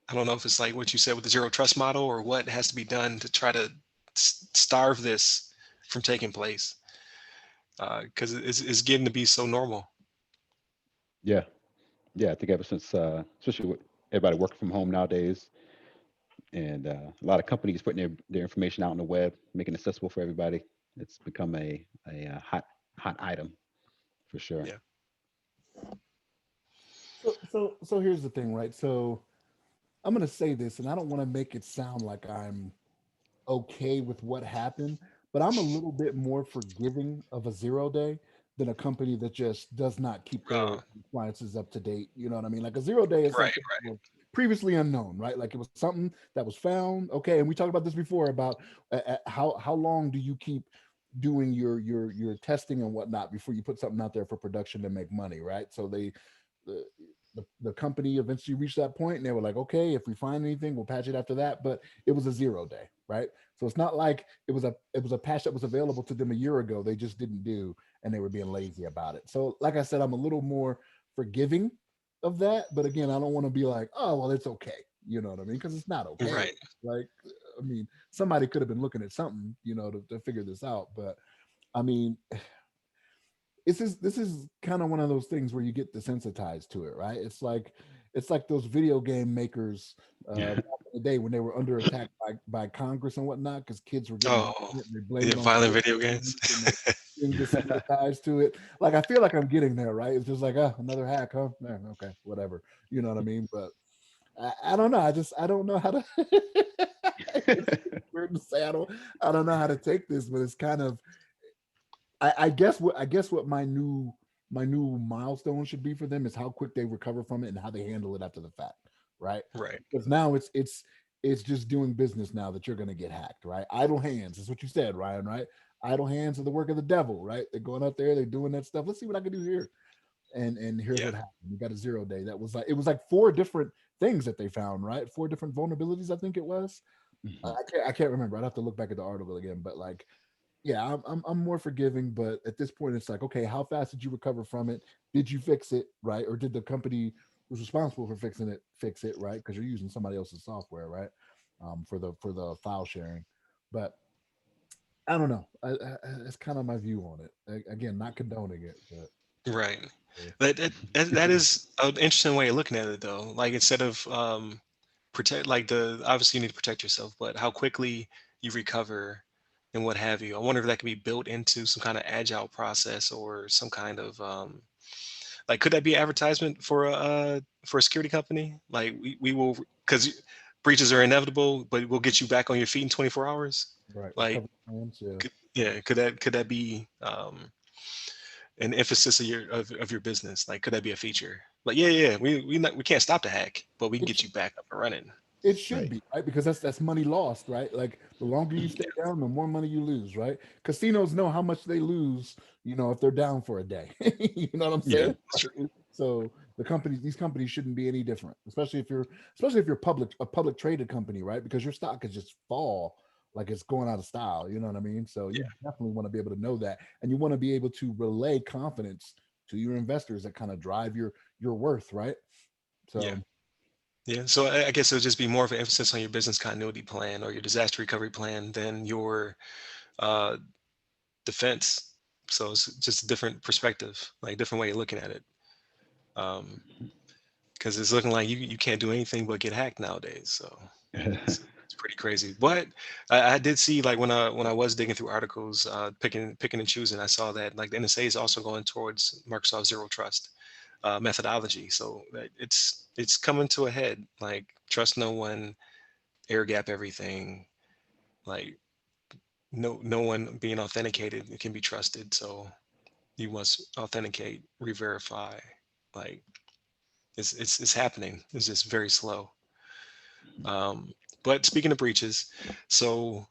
A: I don't know if it's like what you said with the zero trust model or what has to be done to try to starve this from taking place because it's getting to be so normal.
C: Yeah, yeah. I think ever since, especially with everybody working from home nowadays, and a lot of companies putting their information out on the web, making it accessible for everybody, it's become a hot item for sure.
A: Yeah.
B: So here's the thing, right? So I'm gonna say this, and I don't want to make it sound like I'm okay with what happened, but I'm a little bit more forgiving of a 0 day than a company that just does not keep their
A: Uh,
B: appliances up to date. You know what I mean? Like a 0 day is
A: right.
B: something that was previously unknown, right? Like it was something that was found. Okay, and we talked about this before about how long do you keep doing your testing and whatnot before you put something out there for production to make money, right? So the the company eventually reached that point and they were like, okay, if we find anything, we'll patch it after that. But it was a 0 day, right? So it's not like it was a patch that was available to them a year ago. They just didn't do, and they were being lazy about it. So, like I said, I'm a little more forgiving of that. But again, I don't want to be like, oh well, it's okay. You know what I mean? Because it's not okay.
A: Right.
B: Like, I mean, somebody could have been looking at something, to figure this out. But I mean, this is kind of one of those things where you get desensitized to it, right? It's like those video game makers
C: Yeah.
B: back in the day when they were under attack by Congress and whatnot because kids were getting
A: Oh,
B: violent and they blamed
A: yeah,
B: it on
A: violent
B: video
A: video
B: games
A: games.
B: and they're being desensitized to it. Like I feel like I'm getting there, right? It's just like, oh, another hack, huh? Okay, whatever. You know what I mean? But I don't know. I don't know how to. It's weird to say I don't know how to take this, but it's kind of I guess what my new milestone should be for them is how quick they recover from it and how they handle it after the fact, right?
A: Right.
B: Because now it's just doing business now that you're going to get hacked, right? Idle hands is what you said, Ryan, right? Idle hands are the work of the devil, right? They're going out there, they're doing that stuff. Let's see what I can do here, and here's
A: Yeah.
B: what happened. You got a 0 day. It was like four different things that they found, right? Four different vulnerabilities, I think it was.
C: Mhm.
B: I can't remember. I'd have to look back at the article again, but like yeah, I'm more forgiving, but at this point, it's like, okay, how fast did you recover from it? Did you fix it, right? Or did the company who's responsible for fixing it fix it, right? Because you're using somebody else's software, right? For the file sharing, but I don't know. That's kind of my view on it. Again, not condoning it, but
A: Right.
B: yeah.
A: That is an interesting way of looking at it, though. Like instead of protect, like the obviously you need to protect yourself, but how quickly you recover and what have you. I wonder if that could be built into some kind of agile process or some kind of like could that be advertisement for a security company? Like we will because breaches are inevitable, but we'll get you back on your feet in 24 hours.
B: Right,
A: Like
B: recovery plans, yeah.
A: yeah, could that be an emphasis of your business? Like, could that be a feature? Like, yeah, we can't stop the hack, but we can
B: It's
A: get you back up and running.
B: It should
C: Right.
B: be, right? Because that's money lost, right? Like the longer you stay down, the more money you lose, right? Casinos know how much they lose, if they're down for a day. You know what I'm
C: Yeah.
B: saying? So these companies shouldn't be any different, especially if you're a public traded company, right? Because your stock could just fall like it's going out of style. You know what I mean? So you
A: Yeah,
B: definitely want to be able to know that, and you want to be able to relay confidence to your investors that kind of drive your worth, right?
A: yeah,
B: So
A: yeah. So I guess it would just be more of an emphasis on your business continuity plan or your disaster recovery plan than your uh, defense. So it's just a different perspective, like different way of looking at it. Because it's looking like you can't do anything but get hacked nowadays. So It's pretty crazy. But I did see, like, when I was digging through articles, picking and choosing, I saw that like the NSA is also going towards Microsoft Zero Trust methodology. So it's coming to a head. Like, trust no one, air gap everything. Like, no one being authenticated, it can be trusted. So you must authenticate, re-verify. Like, it's happening. It's just very slow. Um, but speaking of breaches, so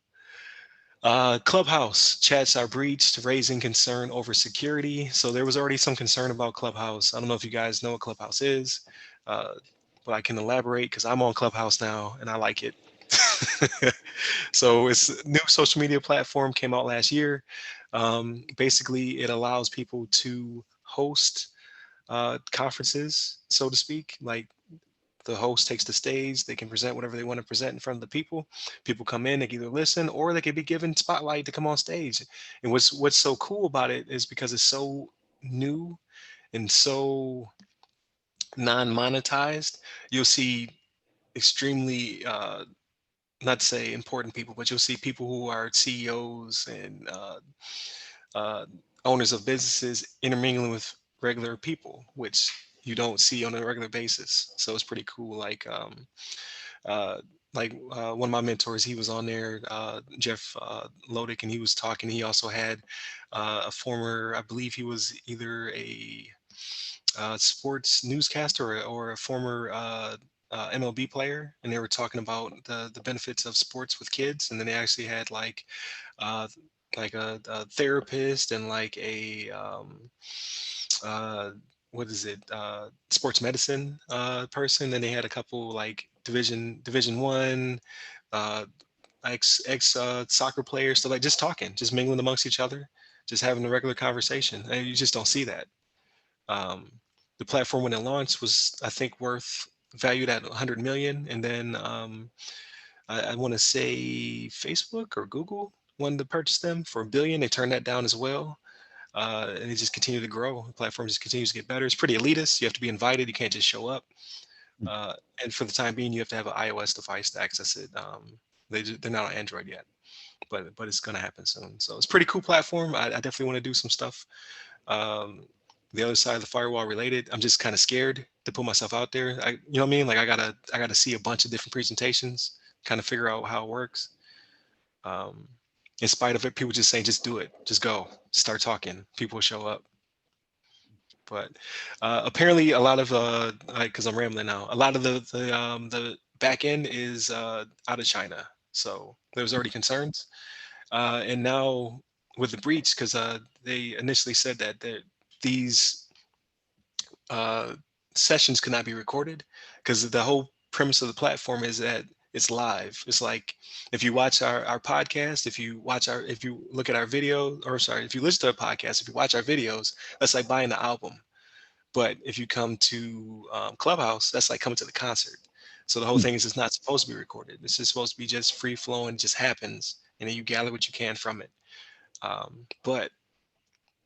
A: Clubhouse chats are breached, raising concern over security. So there was already some concern about Clubhouse. I don't know if you guys know what Clubhouse is, uh, but I can elaborate because I'm on Clubhouse now and I like it. So it's a new social media platform, came out last year. Basically, it allows people to host conferences, so to speak. Like, the host takes the stage, they can present whatever they want to present in front of the people. People come in, they can either listen or they can be given spotlight to come on stage. And what's so cool about it is because it's so new and so non-monetized, you'll see extremely not to say important people, but you'll see people who are CEOs and uh, owners of businesses intermingling with regular people, which you don't see on a regular basis. So it's pretty cool. Uh, one of my mentors, he was on there, Jeff Lodick, and he was talking. He also had a former, I believe he was either a sports newscaster or a former MLB player, and they were talking about the benefits of sports with kids. And then they actually had uh, like a therapist and like a uh, what is it, sports medicine person. Then they had a couple like division one uh, ex soccer players. So like just talking, just mingling amongst each other, just having a regular conversation. And you just don't see that. Um, the platform when it launched was, I think, worth valued at 100 million, and then I want to say Facebook or Google wanted to purchase them for 1 billion. They turned that down as well, and it just continued to grow. The platform just continues to get better. It's pretty elitist. You have to be invited. You can't just show up. And for the time being, you have to have an iOS device to access it. They're not on Android yet, but it's going to happen soon. So it's a pretty cool platform. I definitely want to do some stuff. Um, the other side of the firewall related, I'm just kind of scared to put myself out there. You know what I mean? Like, I gotta see a bunch of different presentations, kind of figure out how it works. Um, in spite of it, people just saying, just do it, just go, start talking. People will show up. But apparently, a lot of because I'm rambling now, a lot of the back end is out of China. So there was already concerns, and now with the breach, because they initially said that these uh, sessions could not be recorded, because the whole premise of the platform is that it's live. It's like, if you watch our podcast, if you look at our video, or sorry, if you listen to a podcast, if you watch our videos, that's like buying the album. But if you come to Clubhouse, that's like coming to the concert. So the whole thing is, it's not supposed to be recorded. It's just supposed to be just free flowing, just happens, and then you gather what you can from it. But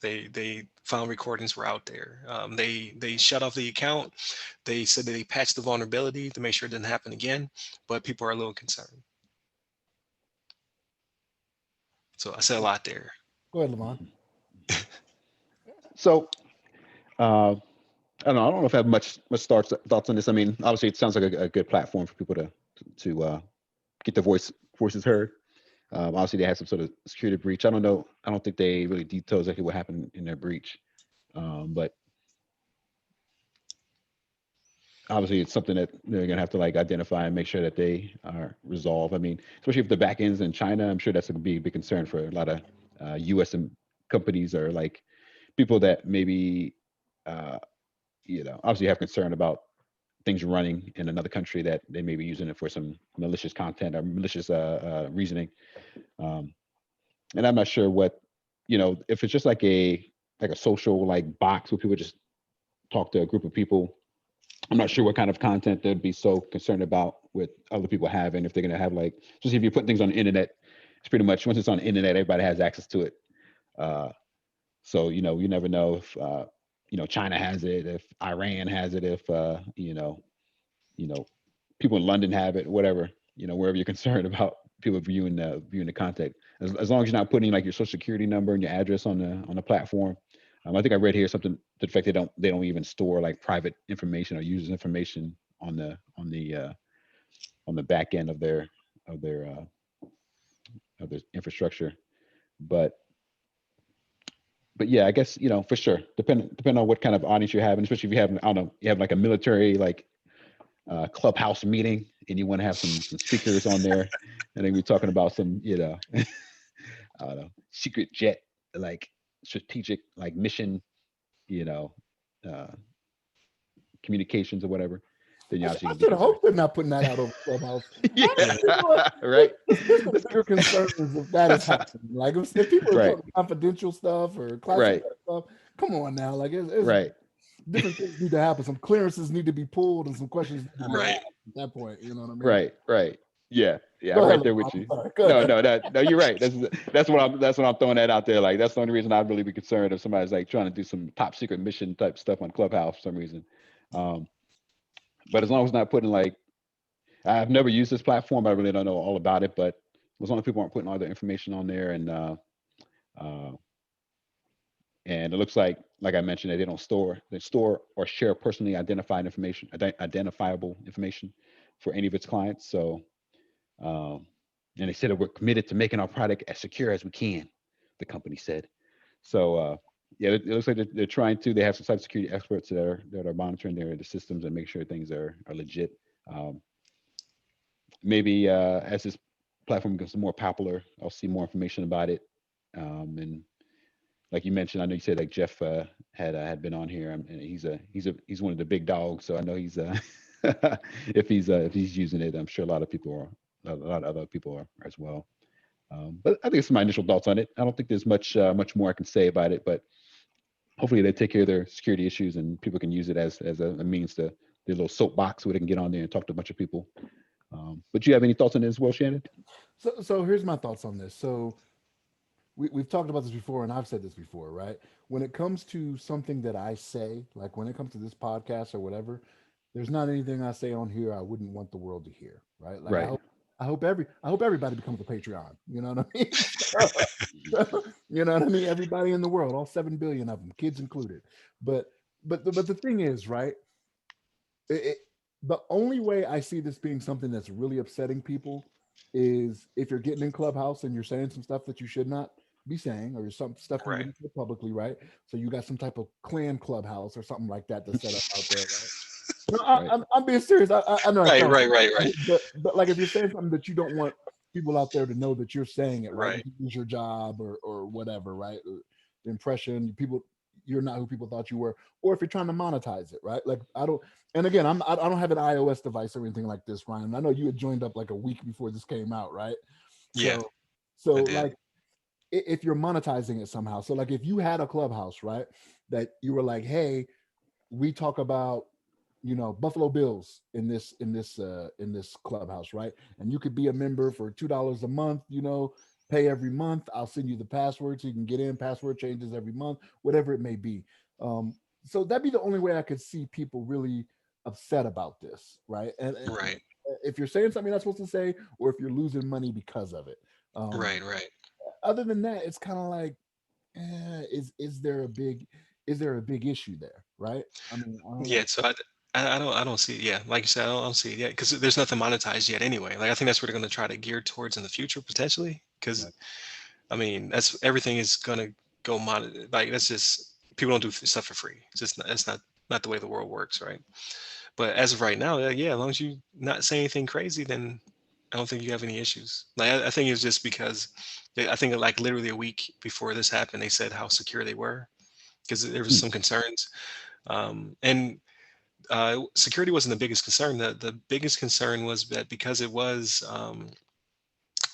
A: they found recordings were out there. They shut off the account. They said that they patched the vulnerability to make sure it didn't happen again, but people are a little concerned. So I said a lot there.
B: Go ahead, Lamont.
C: So I don't know if I have much thoughts on this. I mean, obviously, it sounds like a good platform for people to get their voices heard. Obviously, they had some sort of security breach. I don't know. I don't think they really detail exactly what happened in their breach, but obviously, it's something that they're gonna have to like identify and make sure that they are resolved. I mean, especially if the back ends in China, I'm sure that's gonna be a big concern for a lot of U.S. companies, or like people that maybe obviously have concern about things running in another country, that they may be using it for some malicious content or malicious reasoning. Um, and I'm not sure what, if it's just like a social like box where people just talk to a group of people. I'm not sure what kind of content they'd be so concerned about with other people having, if they're going to have like, especially if you put things on the internet, it's pretty much, once it's on the internet, everybody has access to it. So, you never know if, China has it, if Iran has it, if, people in London have it, whatever. wherever you're concerned about people viewing the content, as long as you're not putting like your social security number and your address on the platform. I think I read here something to the fact they don't even store like private information or users information on the back end of their of their uh, of their infrastructure. But yeah, I guess for sure, depending on what kind of audience you're having, especially if you have, I don't know, you have like a military like Clubhouse meeting and you want to have some speakers on there, and then we're talking about some I don't know, secret jet like strategic like mission, you know uh, communications or whatever. Then you
B: I
C: obviously can be
B: should
C: concerned.
B: hope they're not putting that out over Clubhouse.
C: Yeah, right.
B: There's some bigger concerns if that is happening. Like if people are
C: Right.
B: talking confidential stuff or classified stuff, come on now. Like it's
C: Right.
B: different things need to happen. Some clearances need to be pulled and some questions need to be
A: Right.
B: asked at that point. You know what I mean?
C: Right. Yeah.
B: Go
C: I'm
B: ahead,
C: right there with
B: LeBron.
C: you.
B: Sorry. Go
C: No,
B: ahead.
C: no, you're right. That's what I'm throwing that out there. Like that's the only reason I'd really be concerned if somebody's like trying to do some top secret mission type stuff on Clubhouse for some reason. But as long as not putting like, I've never used this platform, I really don't know all about it. But as long as people aren't putting all their information on there, and it looks like I mentioned, that they store or share personally identifiable information for any of its clients. So, and they said that we're committed to making our product as secure as we can, the company said. So, yeah, it looks like they're trying to. They have some cybersecurity experts that are monitoring the systems and make sure things are legit. Um, Maybe as this platform becomes more popular, I'll see more information about it. And like you mentioned, I know you said like Jeff had been on here, and he's one of the big dogs. So I know he's if he's using it, I'm sure a lot of other people are as well. But I think it's my initial thoughts on it. I don't think there's much more I can say about it, but hopefully they take care of their security issues and people can use it as a means to their little soapbox where they can get on there and talk to a bunch of people. But you have any thoughts on it as well, Shannon?
B: So here's my thoughts on this. So we've talked about this before, and I've said this before, right? When it comes to something that I say, like when it comes to this podcast or whatever, there's not anything I say on here I wouldn't want the world to hear, right? Like
C: Right.
B: I hope everybody becomes a Patreon. You know what I mean? You know what I mean? Everybody in the world, all 7 billion of them, kids included. But the thing is, right? It, the only way I see this being something that's really upsetting people is if you're getting in Clubhouse and you're saying some stuff that you should not be saying, or some stuff you
A: Right.
B: wouldn't say publicly, right? So you got some type of clan Clubhouse or something like that to set up out there, right? No,
C: Right.
B: I'm being serious. I know.
A: Right.
B: I
A: Right. Right. Right.
B: but like if you're saying something that you don't want people out there to know that you're saying it, right?
A: Right.
B: You lose your job or whatever, right? Or the impression people you're not who people thought you were, or if you're trying to monetize it, right? Like I don't. And again, I don't have an iOS device or anything like this, Ryan. I know you had joined up like a week before this came out, right?
A: Yeah.
B: So
A: I did.
B: like if you're monetizing it somehow, so like if you had a Clubhouse, right, that you were like, hey, we talk about Buffalo Bills in this Clubhouse, right? And you could be a member for $2 a month, pay every month. I'll send you the password so you can get in. Password changes every month, whatever it may be. So that'd be the only way I could see people really upset about this, right? And
A: Right.
B: if you're saying something you're not supposed to say, or if you're losing money because of it.
A: Right. Right.
B: Other than that, it's kind of like, is there a big issue there, right? I mean, I don't
A: Yeah.
B: know.
A: So I don't see. Yeah, like you said, I don't see it yet because there's nothing monetized yet anyway. Like I think that's what they're going to try to gear towards in the future potentially. Because
C: Right.
A: I mean, that's everything is going to go mon. Like that's just people don't do stuff for free. It's just that's not the way the world works, right? But as of right now, yeah, as long as you not say anything crazy, then I don't think you have any issues. Like I think it's just because I think like literally a week before this happened, they said how secure they were because there was
C: Hmm.
A: some concerns. And security wasn't the biggest concern. The biggest concern was that because it was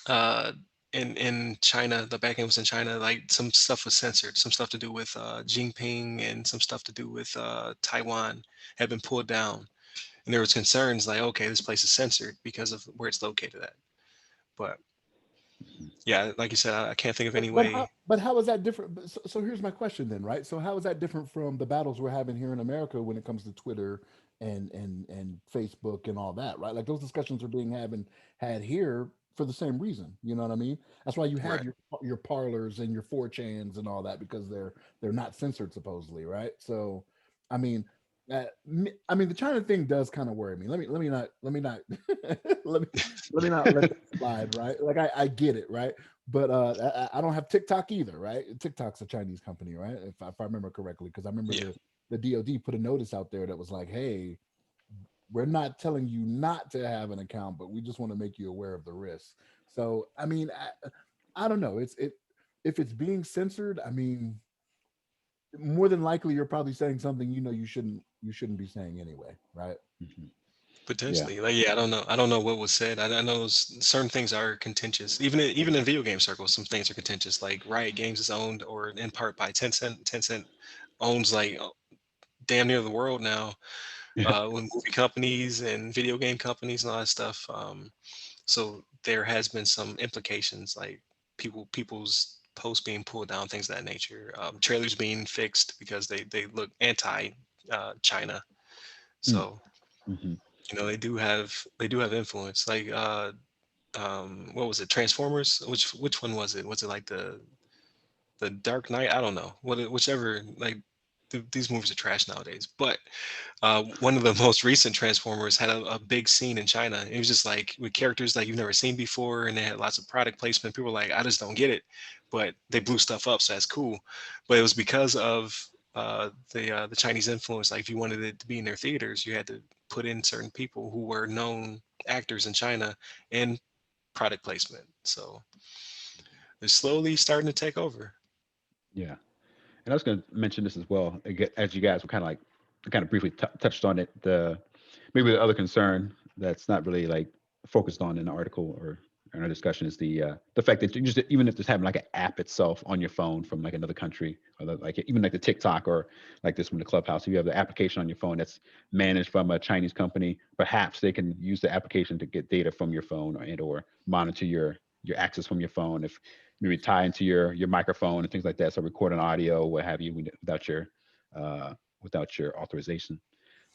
A: uh, in China, the backend was in China. Like some stuff was censored, some stuff to do with Jinping and some stuff to do with Taiwan had been pulled down, and there was concerns like, okay, this place is censored because of where it's located at. But yeah, like you said, I can't think of any way.
B: But how is that different? So here's my question then, right? So how is that different from the battles we're having here in America when it comes to Twitter and Facebook and all that, right? Like those discussions are being had here for the same reason. You know what I mean? That's why you have
A: Right.
B: your parlors and your 4chans and all that, because they're not censored supposedly, right? So, I mean, the China thing does kind of worry me. Let me not let that slide, right? Like I get it, right? But I don't have TikTok either, right? TikTok's a Chinese company, right? If I remember correctly, because I remember
A: Yeah.
B: the DoD put a notice out there that was like, hey, we're not telling you not to have an account, but we just want to make you aware of the risks. So, I mean, I don't know. If it's being censored, I mean, more than likely you're probably saying something you shouldn't be saying anyway, right?
C: Mhm. Yeah.
A: Potentially, like, yeah, I don't know what was said. I know certain things are contentious. Even in video game circles, some things are contentious. Like Riot Games is owned or in part by Tencent. Tencent owns like damn near the world now,
C: Yeah.
A: with movie companies and video game companies and all that stuff. So there has been some implications, like people's posts being pulled down, things of that nature. Trailers being fixed because they look anti China.
C: Mm.
A: So
C: Mhm.
A: they do have influence. Like what was it? Transformers? Which one was it? Was it like the Dark Knight? I don't know. Whichever. Like these movies are trash nowadays. But one of the most recent Transformers had a big scene in China. It was just like with characters like you've never seen before, and they had lots of product placement. People were like, I just don't get it, but they blew stuff up, so that's cool. But it was because of the Chinese influence. Like if you wanted it to be in their theaters, you had to put in certain people who were known actors in China and product placement. So they're slowly starting to take over.
C: Yeah. And I was going to mention this as well, as you guys were kind of briefly touched on it. Maybe the other concern that's not really like focused on in the article or in our discussion is the fact that you just, even if there's having like an app itself on your phone from like another country, or like even like the TikTok or like this one, the Clubhouse, if you have the application on your phone that's managed from a Chinese company, perhaps they can use the application to get data from your phone or monitor your access from your phone. If maybe tie into your microphone and things like that, so record an audio, what have you, uh, without your authorization.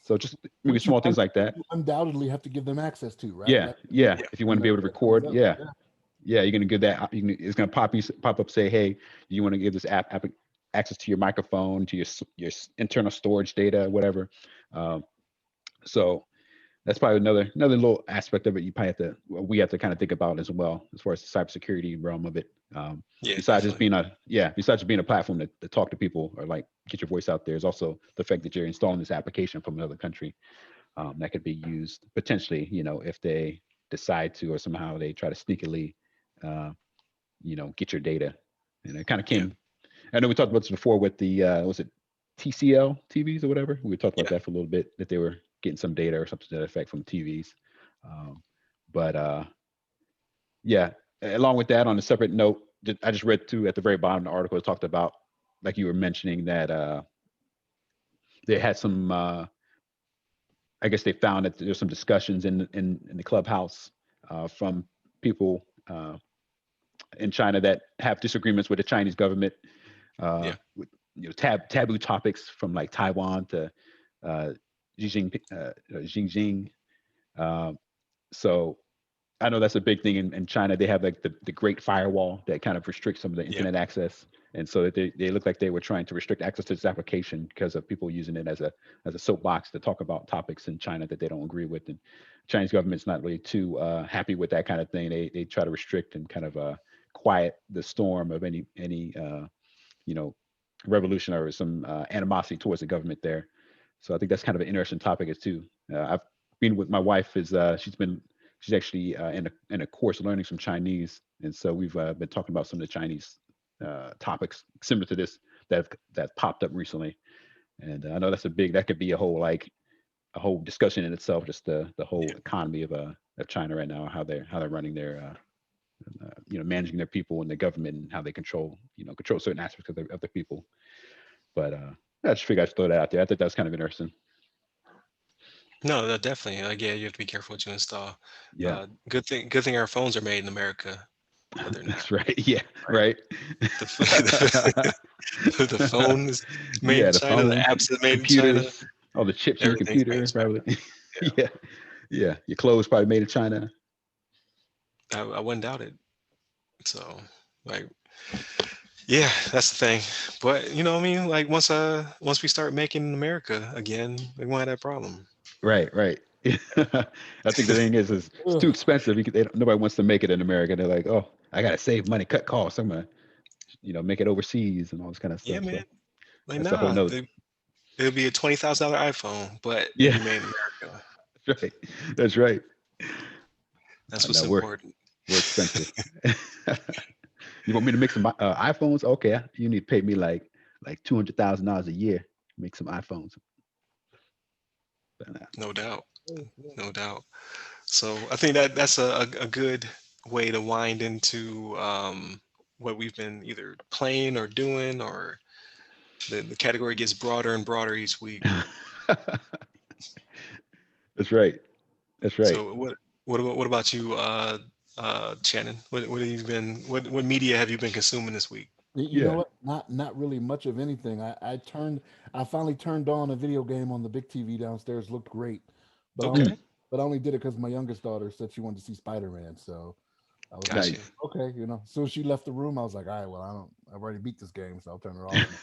C: So just maybe
B: Which you
C: small things like that.
B: undoubtedly have to give them access to, right?
C: Yeah,
B: Like
C: yeah.
A: Yeah.
C: If you want to
B: when
C: be able to
B: that comes
C: record,
B: up.
C: yeah,
B: Yeah.
C: yeah, you're gonna give that. It's gonna pop up, say, hey, you want to give this app access to your microphone, to your internal storage data, whatever. Um, so that's probably another little aspect of it. We have to kind of think about as well, as far as the cybersecurity realm of it.
A: Yeah,
C: Besides just
A: definitely.
C: being a platform to talk to people or like get your voice out there, is also the fact that you're installing this application from another country, that could be used potentially, if they decide to, or somehow they try to sneakily, uh, get your data. And it kind of
A: Yeah.
C: came. I know we talked about this before with the was it TCL TVs or whatever. We talked about
A: Yeah.
C: that for a little bit, that they were getting some data or something to that effect from TVs. Um, but yeah, along with that, on a separate note, I just read through at the very bottom of the article. It talked about, like you were mentioning, that they had some. I guess they found that there's some discussions in the Clubhouse, from people in China that have disagreements with the Chinese government,
A: Yeah.
C: with taboo topics from like Taiwan to uh, Xinjiang. Um, so I know that's a big thing in China. They have like the Great Firewall that kind of restricts some of the
A: Yeah.
C: internet access, and so they look like they were trying to restrict access to this application because of people using it as a soapbox to talk about topics in China that they don't agree with. And Chinese government's not really too happy with that kind of thing. They try to restrict and kind of quiet the storm of any you know revolution or some animosity towards the government there. So I think that's kind of an interesting topic as too. I've been with my wife, is she's actually in a course learning some Chinese, and so we've been talking about some of the Chinese topics similar to this that popped up recently. And I know that could be a whole discussion in itself, just the whole
A: Yeah.
C: economy of China right now, how they're running their managing their people and the government, and how they control certain aspects of the people. But I just figured I'd throw that out there. I thought that was kind of interesting.
A: No, definitely. Yeah, you have to be careful what you install.
C: Yeah,
A: Good thing our phones are made in America, but they're not.
C: that's right. Yeah,
A: Right.
C: right.
A: The f- the phone is made
C: Yeah,
A: in
C: the
A: China. The
C: phones,
A: apps are made in China.
C: computers. All the chips in your
A: Everything's
C: computer, probably.
A: Yeah.
C: Yeah, yeah. Your clothes probably made in China.
A: I wouldn't doubt it. So, like, yeah, that's the thing. But you know what I mean? Like once we start making in America again, we won't have that problem.
C: Right, right. I think the thing is it's too
B: Ugh.
C: expensive. Nobody wants to make it in America. They're like, oh, I gotta save money, cut costs. I'm gonna, make it overseas and all this kind of
A: Yeah,
C: stuff. So
A: man. Like
C: that's a whole
A: nah,
C: nother.
A: it'll be a $20,000 iPhone, but it'll
C: Yeah,
A: be made in America.
C: that's right. That's right.
A: That's what's
C: No,
A: important.
C: we're expensive. You want me to make some iPhones? Okay, you need to pay me like $200,000 a year to make some iPhones. But,
A: No doubt.
B: Yeah.
A: No doubt. So I think that's a good way to wind into what we've been either playing or doing, or the category gets broader and broader each week.
C: that's right. That's right.
A: So what about you, Shannon? What have you been what media have you been consuming this week?
B: You know
C: Yeah.
B: what? Not really much of anything. I finally turned on a video game on the big TV downstairs. Looked great, but
C: Mm,
A: Okay,
B: I only did it because my youngest daughter said she wanted to see Spider-Man. So I was like,
A: gotcha.
C: nice.
B: okay, So she left the room. I was like, all right, well, I've already beat this game, so I'll turn it off now.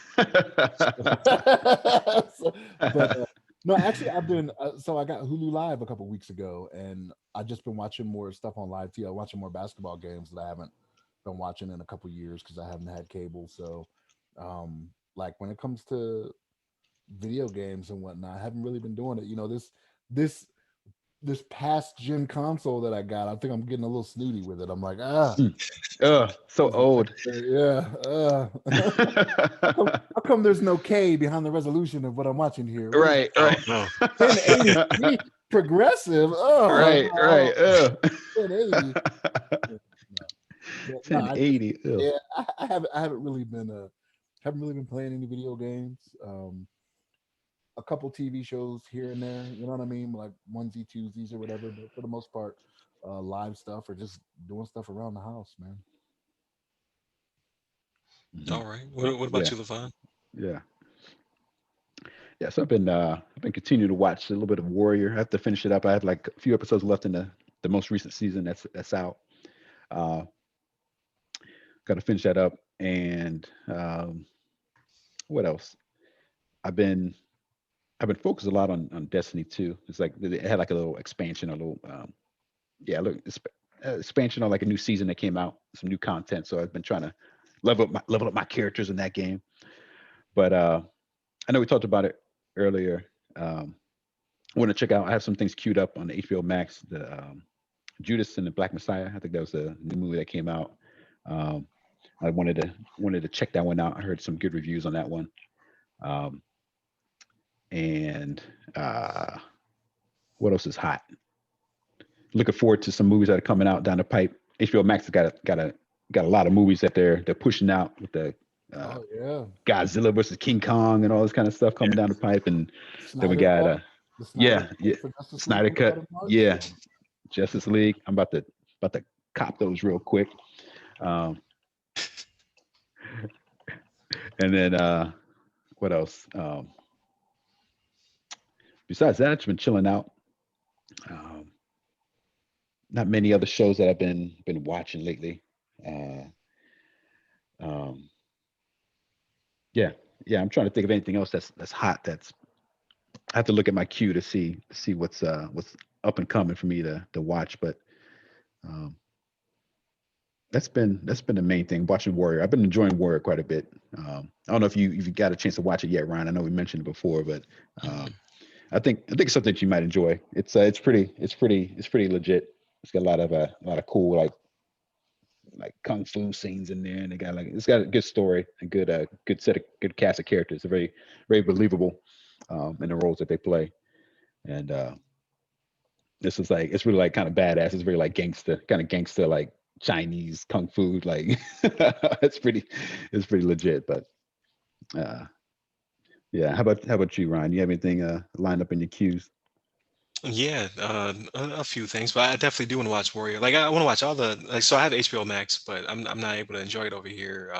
B: But no, actually, I've been. So I got Hulu Live a couple weeks ago, and I just been watching more stuff on live TV. I'm watching more basketball games that I haven't been watching in a couple years because I haven't had cable. So, like when it comes to video games and whatnot, I haven't really been doing it. This this past gen console that I got, I think I'm getting a little snooty with it. I'm like,
C: Mm. So
B: this is
C: old.
B: yeah. How come there's no K behind the resolution of what I'm watching here? What is
C: Right,
A: Oh
C: right.
A: no.
B: 1080p progressive? Oh,
C: Right, right.
B: 1080. No. But no, I just
C: 1080. Ugh.
B: yeah, I haven't really been haven't really been playing any video games. A couple TV shows here and there, you know what I mean? Like onesie twosies or whatever, but for the most part, live stuff or just doing stuff around the house, man.
C: Mhm.
A: All right. What about
C: Yeah,
A: you, Levon?
C: yeah. Yeah, so I've been continuing to watch a little bit of Warrior. I have to finish it up. I have like a few episodes left in the most recent season that's out. Uh, Got to finish that up. And what else? I've been I've been focused a lot on Destiny 2. It's like it had like a little expansion, a little look, expansion on like a new season that came out, some new content. So I've been trying to level up my characters in that game. But I know we talked about it earlier. I want to check out. I have some things queued up on the HBO Max. The Judas and the Black Messiah. I think that was the new movie that came out. Um, I wanted to check that one out. I heard some good reviews on that one. Um, and what else is hot? Looking forward to some movies that are coming out down the pipe. HBO Max has got a lot of movies that they're pushing out with the uh,
B: Oh yeah,
C: Godzilla versus King Kong and all this kind of stuff coming down the pipe. And then we
B: Snyder
C: got
B: cut, the Snyder
C: yeah, yeah,
B: cut for Justice League
C: Snyder
B: comes out
C: cut.
B: in March.
C: Yeah,
B: So
C: Justice League. I'm about to cop those real quick. Um, and then what else? Besides that, I've been chilling out. Um, Not many other shows that I've been watching lately. Uh, um, yeah, yeah. I'm trying to think of anything else that's hot. I have to look at my queue to see what's up and coming for me to watch. But um, that's been the main thing. Watching Warrior. I've been enjoying Warrior quite a bit. I don't know if you got a chance to watch it yet, Ryan. I know we mentioned it before, but
A: Mhm.
C: I think it's something that you might enjoy. It's pretty legit. It's got a lot of cool like kung fu scenes in there, and it's got a good story, a good cast of characters. They're very believable in the roles that they play, and this is like it's really like kind of badass. It's very like gangster like Chinese kung fu. Like it's pretty legit. But uh, yeah, how about you, Ryan? You have anything lined up in your queues?
A: Yeah, a few things, but I definitely do want to watch Warrior. Like I want to watch all the like. So I have HBO Max, but I'm not able to enjoy it over here.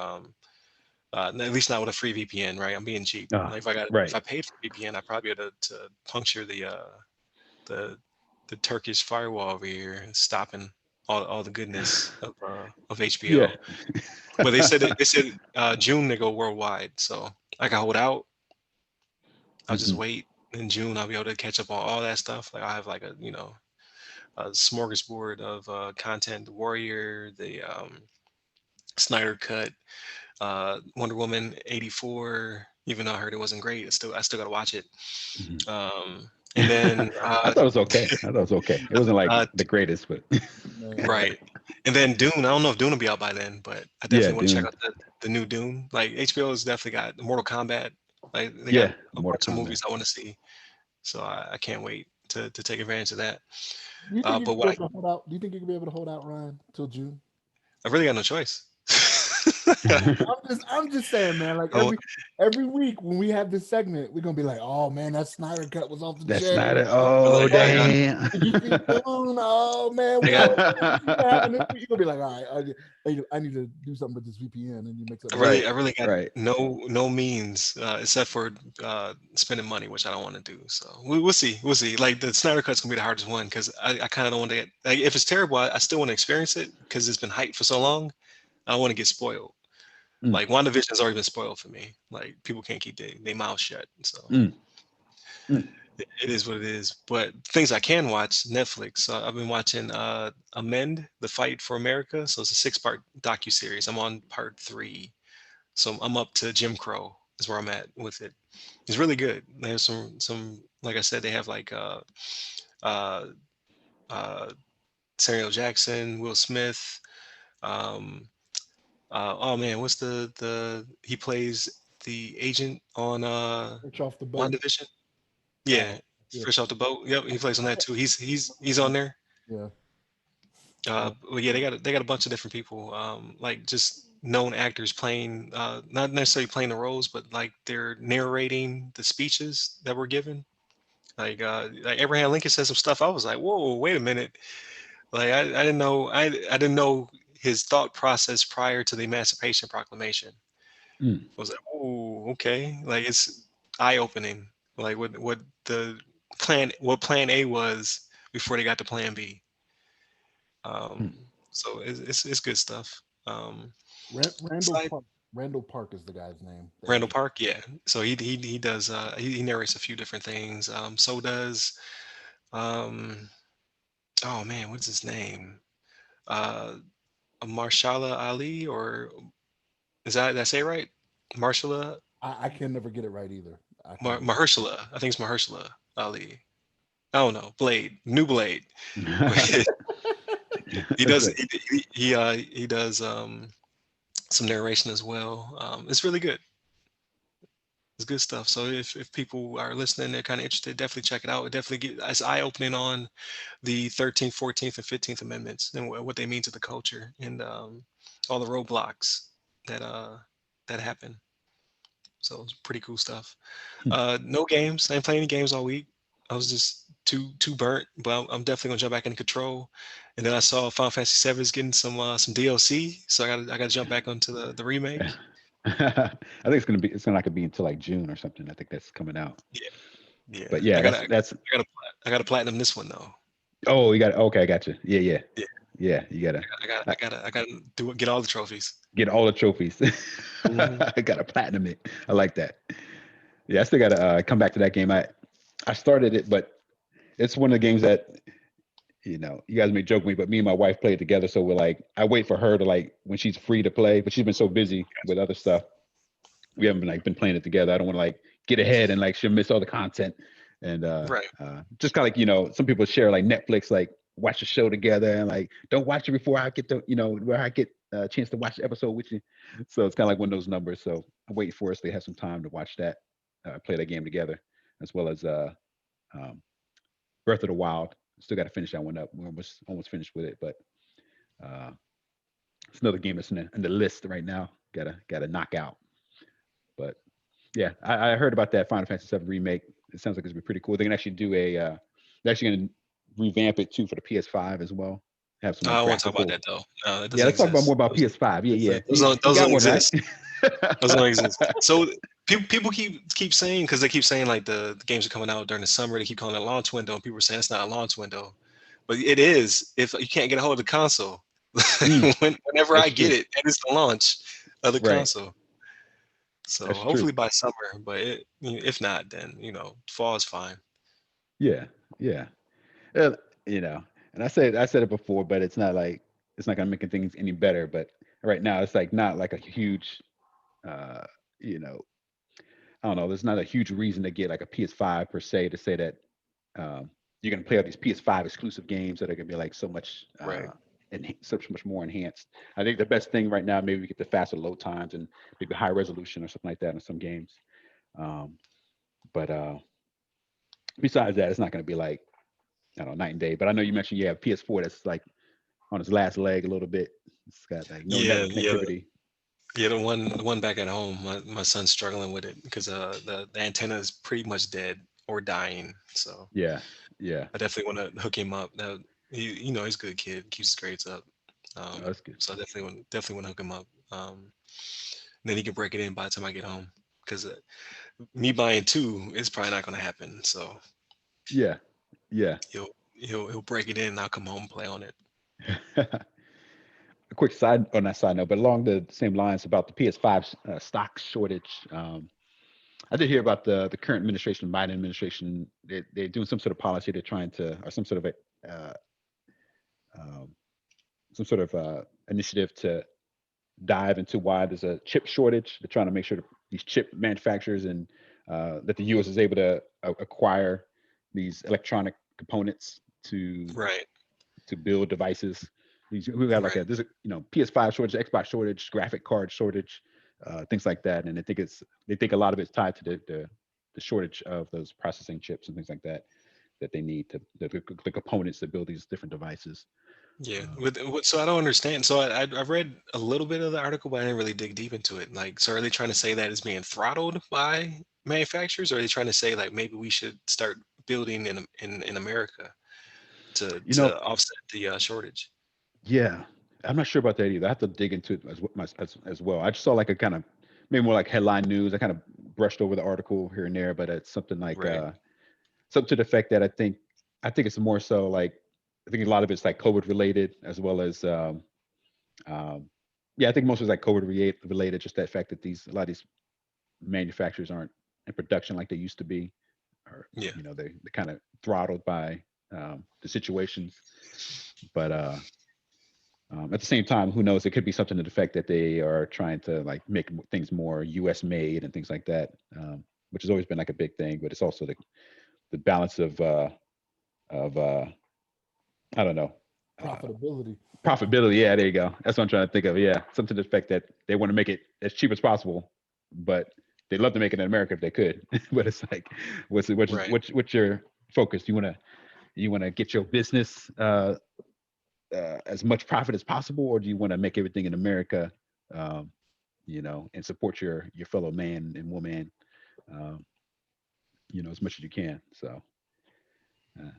A: At least not with a free VPN, right? I'm being cheap. Like if I paid for VPN, I'd probably be able to puncture the Turkish firewall over here, stopping all the goodness of HBO.
C: Yeah.
A: But they said June they go worldwide, so I can hold out. I'll just wait. In June, I'll be able to catch up on all that stuff. Like I have like a smorgasbord of content. The Warrior, the Snyder Cut, Wonder Woman 84. Even though I heard it wasn't great, I still got to watch it. And then
C: I thought it was okay. It wasn't like the greatest, but
A: right. And then Dune. I don't know if Dune will be out by then, but I definitely want to check out the new Dune. Like HBO has definitely got Mortal Kombat. Like they got a bunch of movies I want to see. So I can't wait to take advantage of that.
B: Do you think you can be able to hold out, Ryan, till June?
A: I really got no choice.
B: I'm just saying, man. Like every week when we have this segment, we're gonna be like, "Oh man, that Snyder Cut was off the chain."
C: Snyder. Oh damn!
B: Did you see Dune? Oh man, you're gonna be like, "All right, I need to do something with this VPN," and you make something.
A: I really got no means except for spending money, which I don't want to do. So we'll see. Like the Snyder Cut's gonna be the hardest one because I kind of don't want to get like if it's terrible, I still want to experience it because it's been hyped for so long. I don't want to get spoiled. Like WandaVision has already been spoiled for me. Like people can't keep their mouth shut. So it is what it is. But things I can watch, Netflix. I've been watching Amend: The Fight for America. So it's a 6-part docuseries. I'm on part 3. So I'm up to Jim Crow is where I'm at with it. It's really good. There's some like I said, they have like Samuel Jackson, Will Smith. Oh man, what's the he plays the agent on
B: Fresh Off the Boat.
A: WandaVision? Yeah, Fresh Off the Boat. Yep, he plays on that too. He's on there.
B: Yeah.
A: Well, yeah, they got a bunch of different people, like just known actors playing, not necessarily playing the roles, but like they're narrating the speeches that were given. Like Abraham Lincoln said some stuff. I was like, whoa, wait a minute. Like I didn't know I didn't know his thought process prior to the Emancipation Proclamation. I was like, oh, okay. Like it's eye-opening. Like what plan A was before they got to plan B. So it's good stuff.
B: Randall Park is the guy's name.
A: Randall Park, yeah. So he does he narrates a few different things. So does oh man, what's his name? Marshala Ali, or did I say it right? Marshala.
B: I can never get it right either.
A: Mahershala. I think it's Mahershala Ali. I don't know. New Blade. He does he does some narration as well. It's really good. It's good stuff. So if people are listening, they're kind of interested, definitely check it out. It definitely it's eye-opening on the 13th, 14th, and 15th Amendments and what they mean to the culture and all the roadblocks that happen. So it's pretty cool stuff. No games. I didn't play any games all week. I was just too burnt, but I'm definitely gonna jump back into Control. And then I saw Final Fantasy VII is getting some DLC, so I got to jump back onto the remake.
C: I think it's gonna be until like June or something. I think that's coming out.
A: Yeah.
C: But yeah,
A: I got to platinum this one though.
C: Oh, you got okay. I got you. Yeah. You gotta.
A: I gotta get all the trophies.
C: Get all the trophies. I gotta platinum it. I like that. Yeah, I still gotta come back to that game. I started it, but it's one of the games that you guys may joke with me, but me and my wife play it together. So we're like, I wait for her to like when she's free to play, but she's been so busy with other stuff. We haven't been playing it together. I don't want to like get ahead and like she'll miss all the content. And just kind of like, some people share like Netflix, like watch a show together and like, don't watch it before I get to, where I get a chance to watch the episode with you. So it's kind of like one of those numbers. So I'm waiting for us to have some time to watch that, play that game together, as well as Breath of the Wild. Still got to finish that one up. We're almost finished with it, but it's another game that's in the list right now. Gotta knock out. But yeah, I heard about that Final Fantasy VII remake. It sounds like it's gonna be pretty cool. They're gonna actually do they're actually gonna revamp it too for the PS5 as well. Have some.
A: I don't want to talk about that though. No,
C: let's talk about more about PS5. Yeah.
A: Those don't exist. Doesn't make sense. So people keep saying, because they keep saying like the games are coming out during the summer, they keep calling it a launch window, and people are saying it's not a launch window, but it is if you can't get a hold of the console.
C: Mm,
A: Whenever I
C: that's
A: get
C: true.
A: it is the launch of the
C: Right.
A: console. So
C: That's true.
A: hopefully by summer, but if not, then fall is fine.
C: Yeah. Yeah. Uh, you know, and I said it before, but it's not gonna make things any better. But right now, it's like not like a huge, uh, you know, I don't know. There's not a huge reason to get like a PS5 per se to say that you're gonna play all these PS5 exclusive games that are gonna be like so much
A: Right.
C: and so much more enhanced. I think the best thing right now, maybe we get the faster load times and maybe high resolution or something like that in some games. Um, but besides that, it's not gonna be like I don't know, night and day. But I know you mentioned you have PS4 that's like on its last leg a little bit. It's got like no
A: Yeah,
C: network
A: yeah,
C: connectivity.
A: yeah. The one back at home, my son's struggling with it because the antenna is pretty much dead or dying. So
C: Yeah, yeah.
A: I definitely want to hook him up. Now he's a good kid, keeps his grades up.
C: Oh, that's good.
A: So I definitely want to hook him up. Then he can break it in by the time I get home. Because me buying two is probably not going to happen. So
C: Yeah, yeah.
A: he'll break it in, and I'll come home and play on it.
C: A quick side on that side note, but along the same lines about the PS5 stock shortage. I did hear about the current administration, Biden administration. They're doing some sort of policy. They're trying to, or some sort of a, um, initiative to dive into why there's a chip shortage. They're trying to make sure that these chip manufacturers and that the U.S. is able to acquire these electronic components
A: Right,
C: to build devices. We got like
A: right.
C: there's a PS5 shortage, Xbox shortage, graphic card shortage, things like that. And they think a lot of it's tied to the shortage of those processing chips and things like that that they need to the components that build these different devices.
A: Yeah.
C: Um,
A: So I don't understand. So I read a little bit of the article, but I didn't really dig deep into it. Like, so are they trying to say that it's being throttled by manufacturers, or are they trying to say like maybe we should start building in America to
C: you know,
A: offset the shortage?
C: yeah, I'm not sure about that either. I have to dig into it as well. I just saw like a kind of maybe more like headline news. I kind of brushed over the article here and there, but it's something like
A: Right.
C: something to the effect that I think it's more so like I think a lot of it's like COVID related as well as um, yeah, I think most of it's like COVID related. Just that fact that a lot of these manufacturers aren't in production like they used to be, or
A: Yeah.
C: they're kind of throttled by the situations. But at the same time, who knows? It could be something to the effect that they are trying to like make things more U.S. made and things like that, which has always been like a big thing. But it's also the balance of I don't know.
B: Profitability.
C: Profitability. Yeah, there you go. That's what I'm trying to think of. Yeah, something to the effect that they want to make it as cheap as possible, but they'd love to make it in America if they could. But it's like,
A: Right.
C: what's your focus? You want to get your business as much profit as possible, or do you want to make everything in America, um, and support your fellow man and woman, um, as much as you can. So, and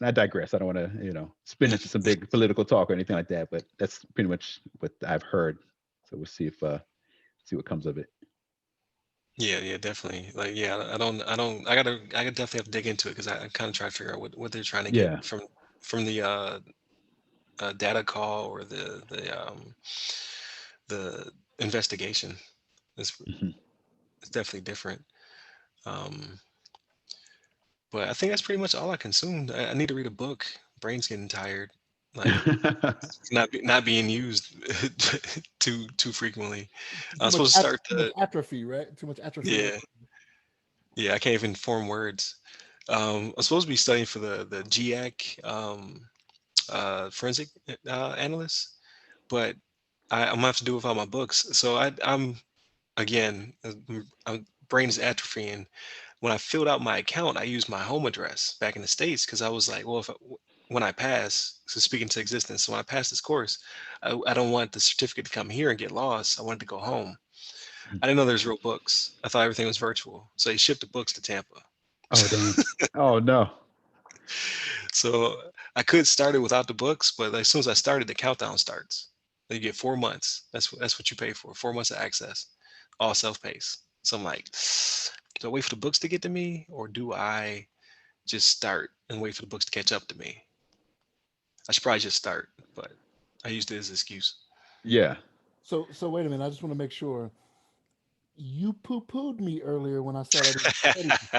C: I digress. I don't want to, spin into some big political talk or anything like that, but that's pretty much what I've heard. So we'll see what comes of it.
A: Yeah, yeah, definitely. Like, yeah, I definitely have to dig into it because I kind of try to figure out what they're trying to get
C: Yeah.
A: from the data call or the investigation. It's
C: Mhm.
A: it's definitely different. Um, but I think that's pretty much all I consumed. I need to read a book. Brain's getting tired. Like not being used too frequently. I
B: Too
A: was
B: much
A: supposed to start
B: too much
A: the
B: atrophy, right? Too much atrophy in the
A: yeah, yeah. I can't even form words. I'm supposed to be studying for the GAC forensic analyst, but I'm gonna have to do it without my books. So I'm again, brain is atrophying. When I filled out my account, I used my home address back in the States because I was like, well, when I pass, so speaking to existence, so when I pass this course, I don't want the certificate to come here and get lost. I wanted to go home. I didn't know there's real books. I thought everything was virtual. So they shipped the books to Tampa.
C: Oh dang. Oh no.
A: So I could start it without the books, but as soon as I started, the countdown starts. You get 4 months. That's what you pay for. 4 months of access. all self-paced. So I'm like, do I wait for the books to get to me, or do I just start and wait for the books to catch up to me? I should probably just start, but I used it as an excuse.
C: Yeah.
B: So wait a minute. I just want to make sure you poo-pooed me earlier when I said I didn't study this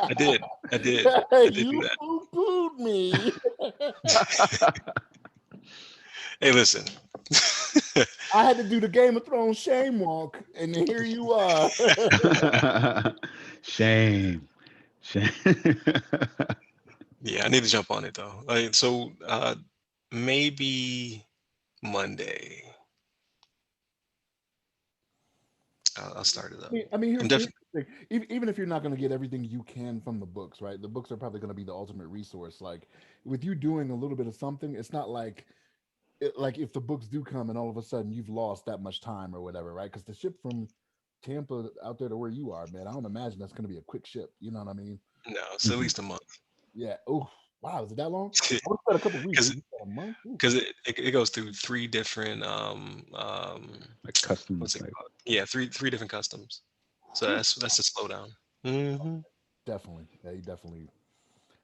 A: I did. I did. I
B: week.
A: did do
B: You
A: that.
B: poo-pooed me.
A: Hey, listen.
B: I had to do the Game of Thrones shame walk, and here you are.
C: Shame. Shame.
A: Yeah, I need to jump on it though. So maybe Monday. I'll start it up.
B: I mean,
A: I'm
B: here's
A: definitely.
B: the thing. Even if you're not going to get everything you can from the books, right? The books are probably going to be the ultimate resource. Like with you doing a little bit of something, it's not like like if the books do come and all of a sudden you've lost that much time or whatever, right? Because the ship from Tampa out there to where you are, man, I don't imagine that's going to be a quick ship. You know what I mean?
A: No, it's at least a month.
B: Yeah. Oh, wow. Is it that long? I would have said a couple of weeks.
A: Because
B: But you said a month. Ooh.
A: because it goes through three different
C: Like custom.
A: what's it
C: Like,
A: called? Yeah, three different customs. So that's a slowdown. Hmm.
B: Definitely. Yeah, you definitely.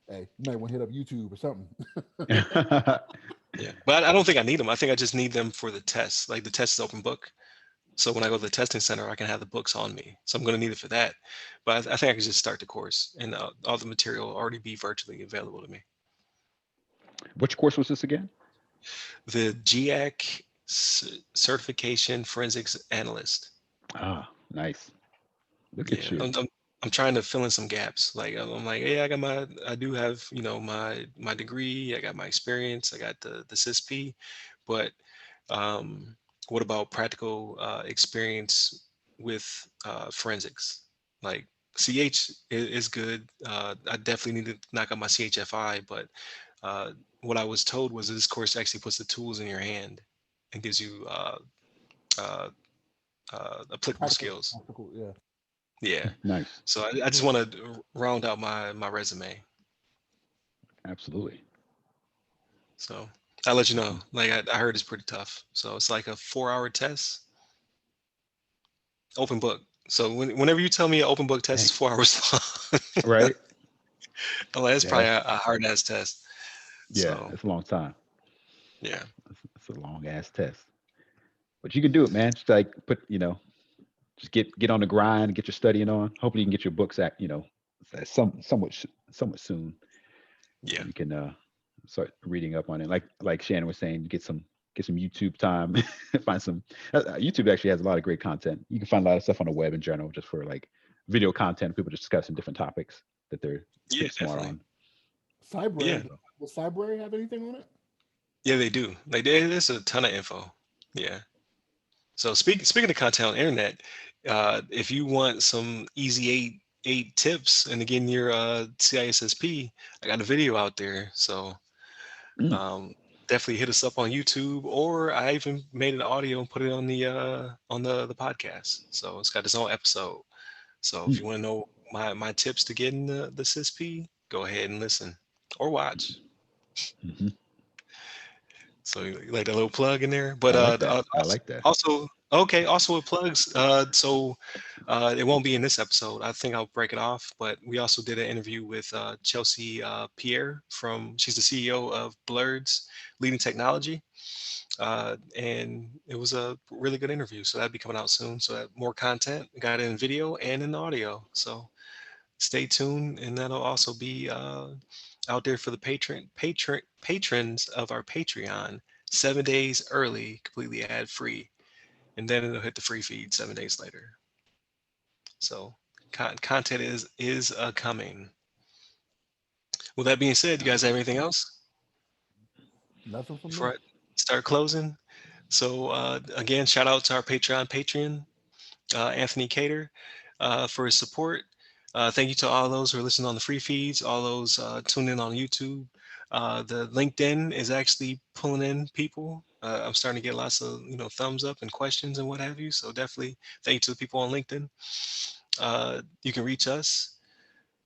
B: Hey, you might want to hit up YouTube or something.
A: Yeah, but I don't think I need them. I think I just need them for the test. Like the test is open book. So when I go to the testing center, I can have the books on me. So I'm going to need it for that. But I think I can just start the course, and all the material will already be virtually available to me.
C: which course was this again?
A: The GAC certification forensics analyst.
C: Ah, nice. Look
A: Yeah,
C: at you.
A: I'm trying to fill in some gaps. Like I'm like, yeah, I do have, my degree. I got my experience. I got the CISP, but um, what about practical experience with forensics? Like CH is good. I definitely need to knock out my CHFI, but what I was told was this course actually puts the tools in your hand and gives you uh, applicable skills.
B: Practical, yeah.
A: Yeah.
C: Nice.
A: So I just want to round out my resume.
C: Absolutely.
A: So I'll let you know. Like I heard it's pretty tough. So it's like a 4-hour test, open book. So whenever you tell me an open book test
C: Dang.
A: is 4 hours long,
C: Right?
A: I'm like, that's
C: Yeah,
A: probably a hard ass test.
C: yeah,
A: So
C: it's a long time.
A: yeah.
C: It's a long ass test. But you can do it, man. Just like just get on the grind, get your studying on. Hopefully you can get your books at, somewhat soon.
A: Yeah.
C: You can start reading up on it. Like Shannon was saying, get some YouTube time, find some. YouTube actually has a lot of great content. You can find a lot of stuff on the web in general, just for like video content, people discussing different topics that they're
A: Yeah,
C: pretty smart
A: definitely.
C: on.
A: Yeah.
B: Cybrary. Does Cybrary have anything on it?
A: Yeah, they do. Like there's a ton of info. Yeah. So speaking of content on the internet, if you want some easy eight tips and again your CISSP, I got a video out there. So
C: Mm,
A: um, definitely hit us up on YouTube, or I even made an audio and put it on the podcast. So it's got its own episode. So if
C: mm,
A: you want to know my tips to getting the CISP, go ahead and listen or watch.
C: mhm.
A: So you like that little plug in there, but
C: I like that. I
A: also,
C: like that.
A: also okay, also with plugs. So it won't be in this episode. I think I'll break it off. But we also did an interview with Chelsea Pierre she's the CEO of Blurred's Leading Technology, and it was a really good interview. So that'll be coming out soon. So that more content got it in video and in audio. So stay tuned, and that'll also be out there for the patrons of our Patreon 7 days early, completely ad free, and then it'll hit the free feed 7 days later. So content is coming. With that being said, you guys have anything else
B: Nothing from me.
A: before I start closing? So again, shout out to our Patreon patron, Anthony Cater, for his support. Thank you to all those who are listening on the free feeds, all those tuning in on YouTube. The LinkedIn is actually pulling in people. I'm starting to get lots of thumbs up and questions and what have you. So definitely thank you to the people on LinkedIn. You can reach us,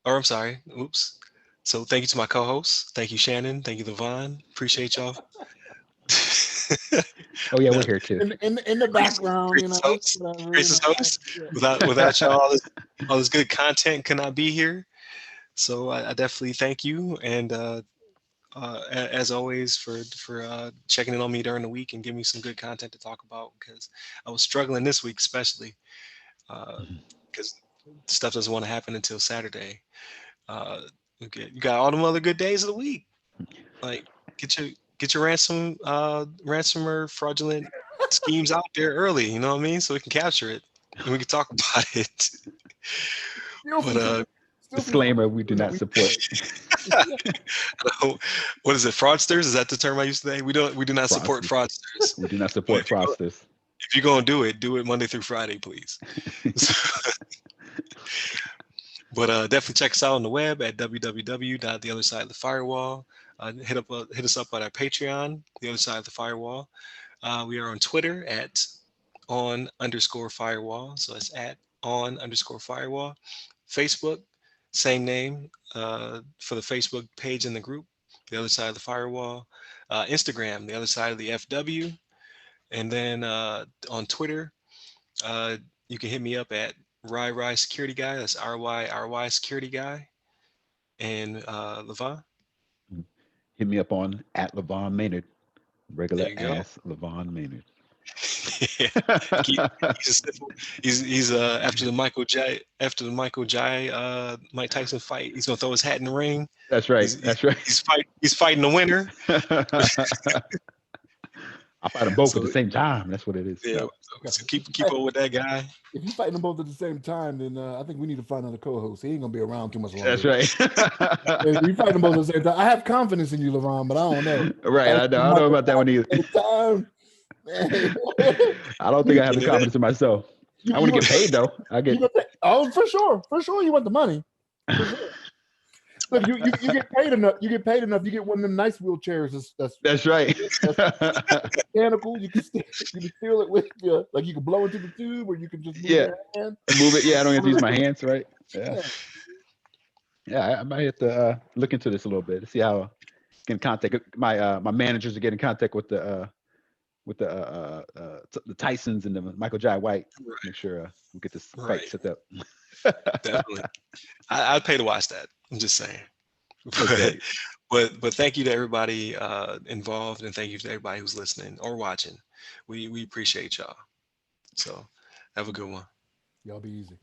A: or I'm sorry, oops. So thank you to my co-hosts. Thank you, Shannon. Thank you, Levon. Appreciate y'all.
C: Oh yeah, we're here too.
B: In the background, you know.
A: Grace's host. Without y'all, all this good content could not be here. So I definitely thank you, and as always for checking in on me during the week and giving me some good content to talk about, because I was struggling this week especially because stuff doesn't want to happen until Saturday. Okay, you got all them other good days of the week. Like get your ransomware fraudulent schemes out there early. You know what I mean? So we can capture it and we can talk about it. But
C: disclaimer: we do not support.
A: What is it? Fraudsters? Is that the term I used to say? We do not support fraudsters.
C: We do not support fraudsters.
A: If you're gonna do it Monday through Friday, please. But definitely check us out on the web at www.theothersideofthefirewall. Hit us up on our Patreon, The Other Side of the Firewall. We are on Twitter at @on_firewall. So it's at @on_firewall. Facebook, same name for the Facebook page in the group, The Other Side of the Firewall. Instagram, The Other Side of the FW. And then on Twitter, you can hit me up at RY Security Guy. That's RY Security Guy. And Levon?
C: Hit me up on @Levon Maynard. Regular ass Levon Maynard.
A: He's after the Michael Jai Mike Tyson fight, he's gonna throw his hat in the ring.
C: That's right.
A: He's fighting the winner.
C: I fight them both at the same time. That's what it is.
A: Yeah, so keep up with that guy.
B: If you fighting them both at the same time, then I think we need to find another co-host. He ain't gonna be around too much longer.
C: That's right.
B: If you fighting them both at the same time, I have confidence in you, Levon, but I don't know.
C: Right, I don't know about that one either. I don't think I have the confidence in myself. I want to get paid though.
B: For sure, you want the money. For sure. Look, you get paid enough. You get paid enough. You get one of them nice wheelchairs.
C: That's right.
B: That's mechanical. You can steal it with you. Like you can blow into the tube, or you can just move your hand.
C: Move it. Yeah, I don't have to use my hands. Right. Yeah. I might have to look into this a little bit to see how I can contact my managers to get in contact with the Tysons and the Michael Jai White. Right. Make sure we get this fight set up.
A: Definitely. I'd pay to watch that. I'm just saying. But thank you to everybody involved, and thank you to everybody who's listening or watching. We appreciate y'all. So have a good one.
B: Y'all be easy.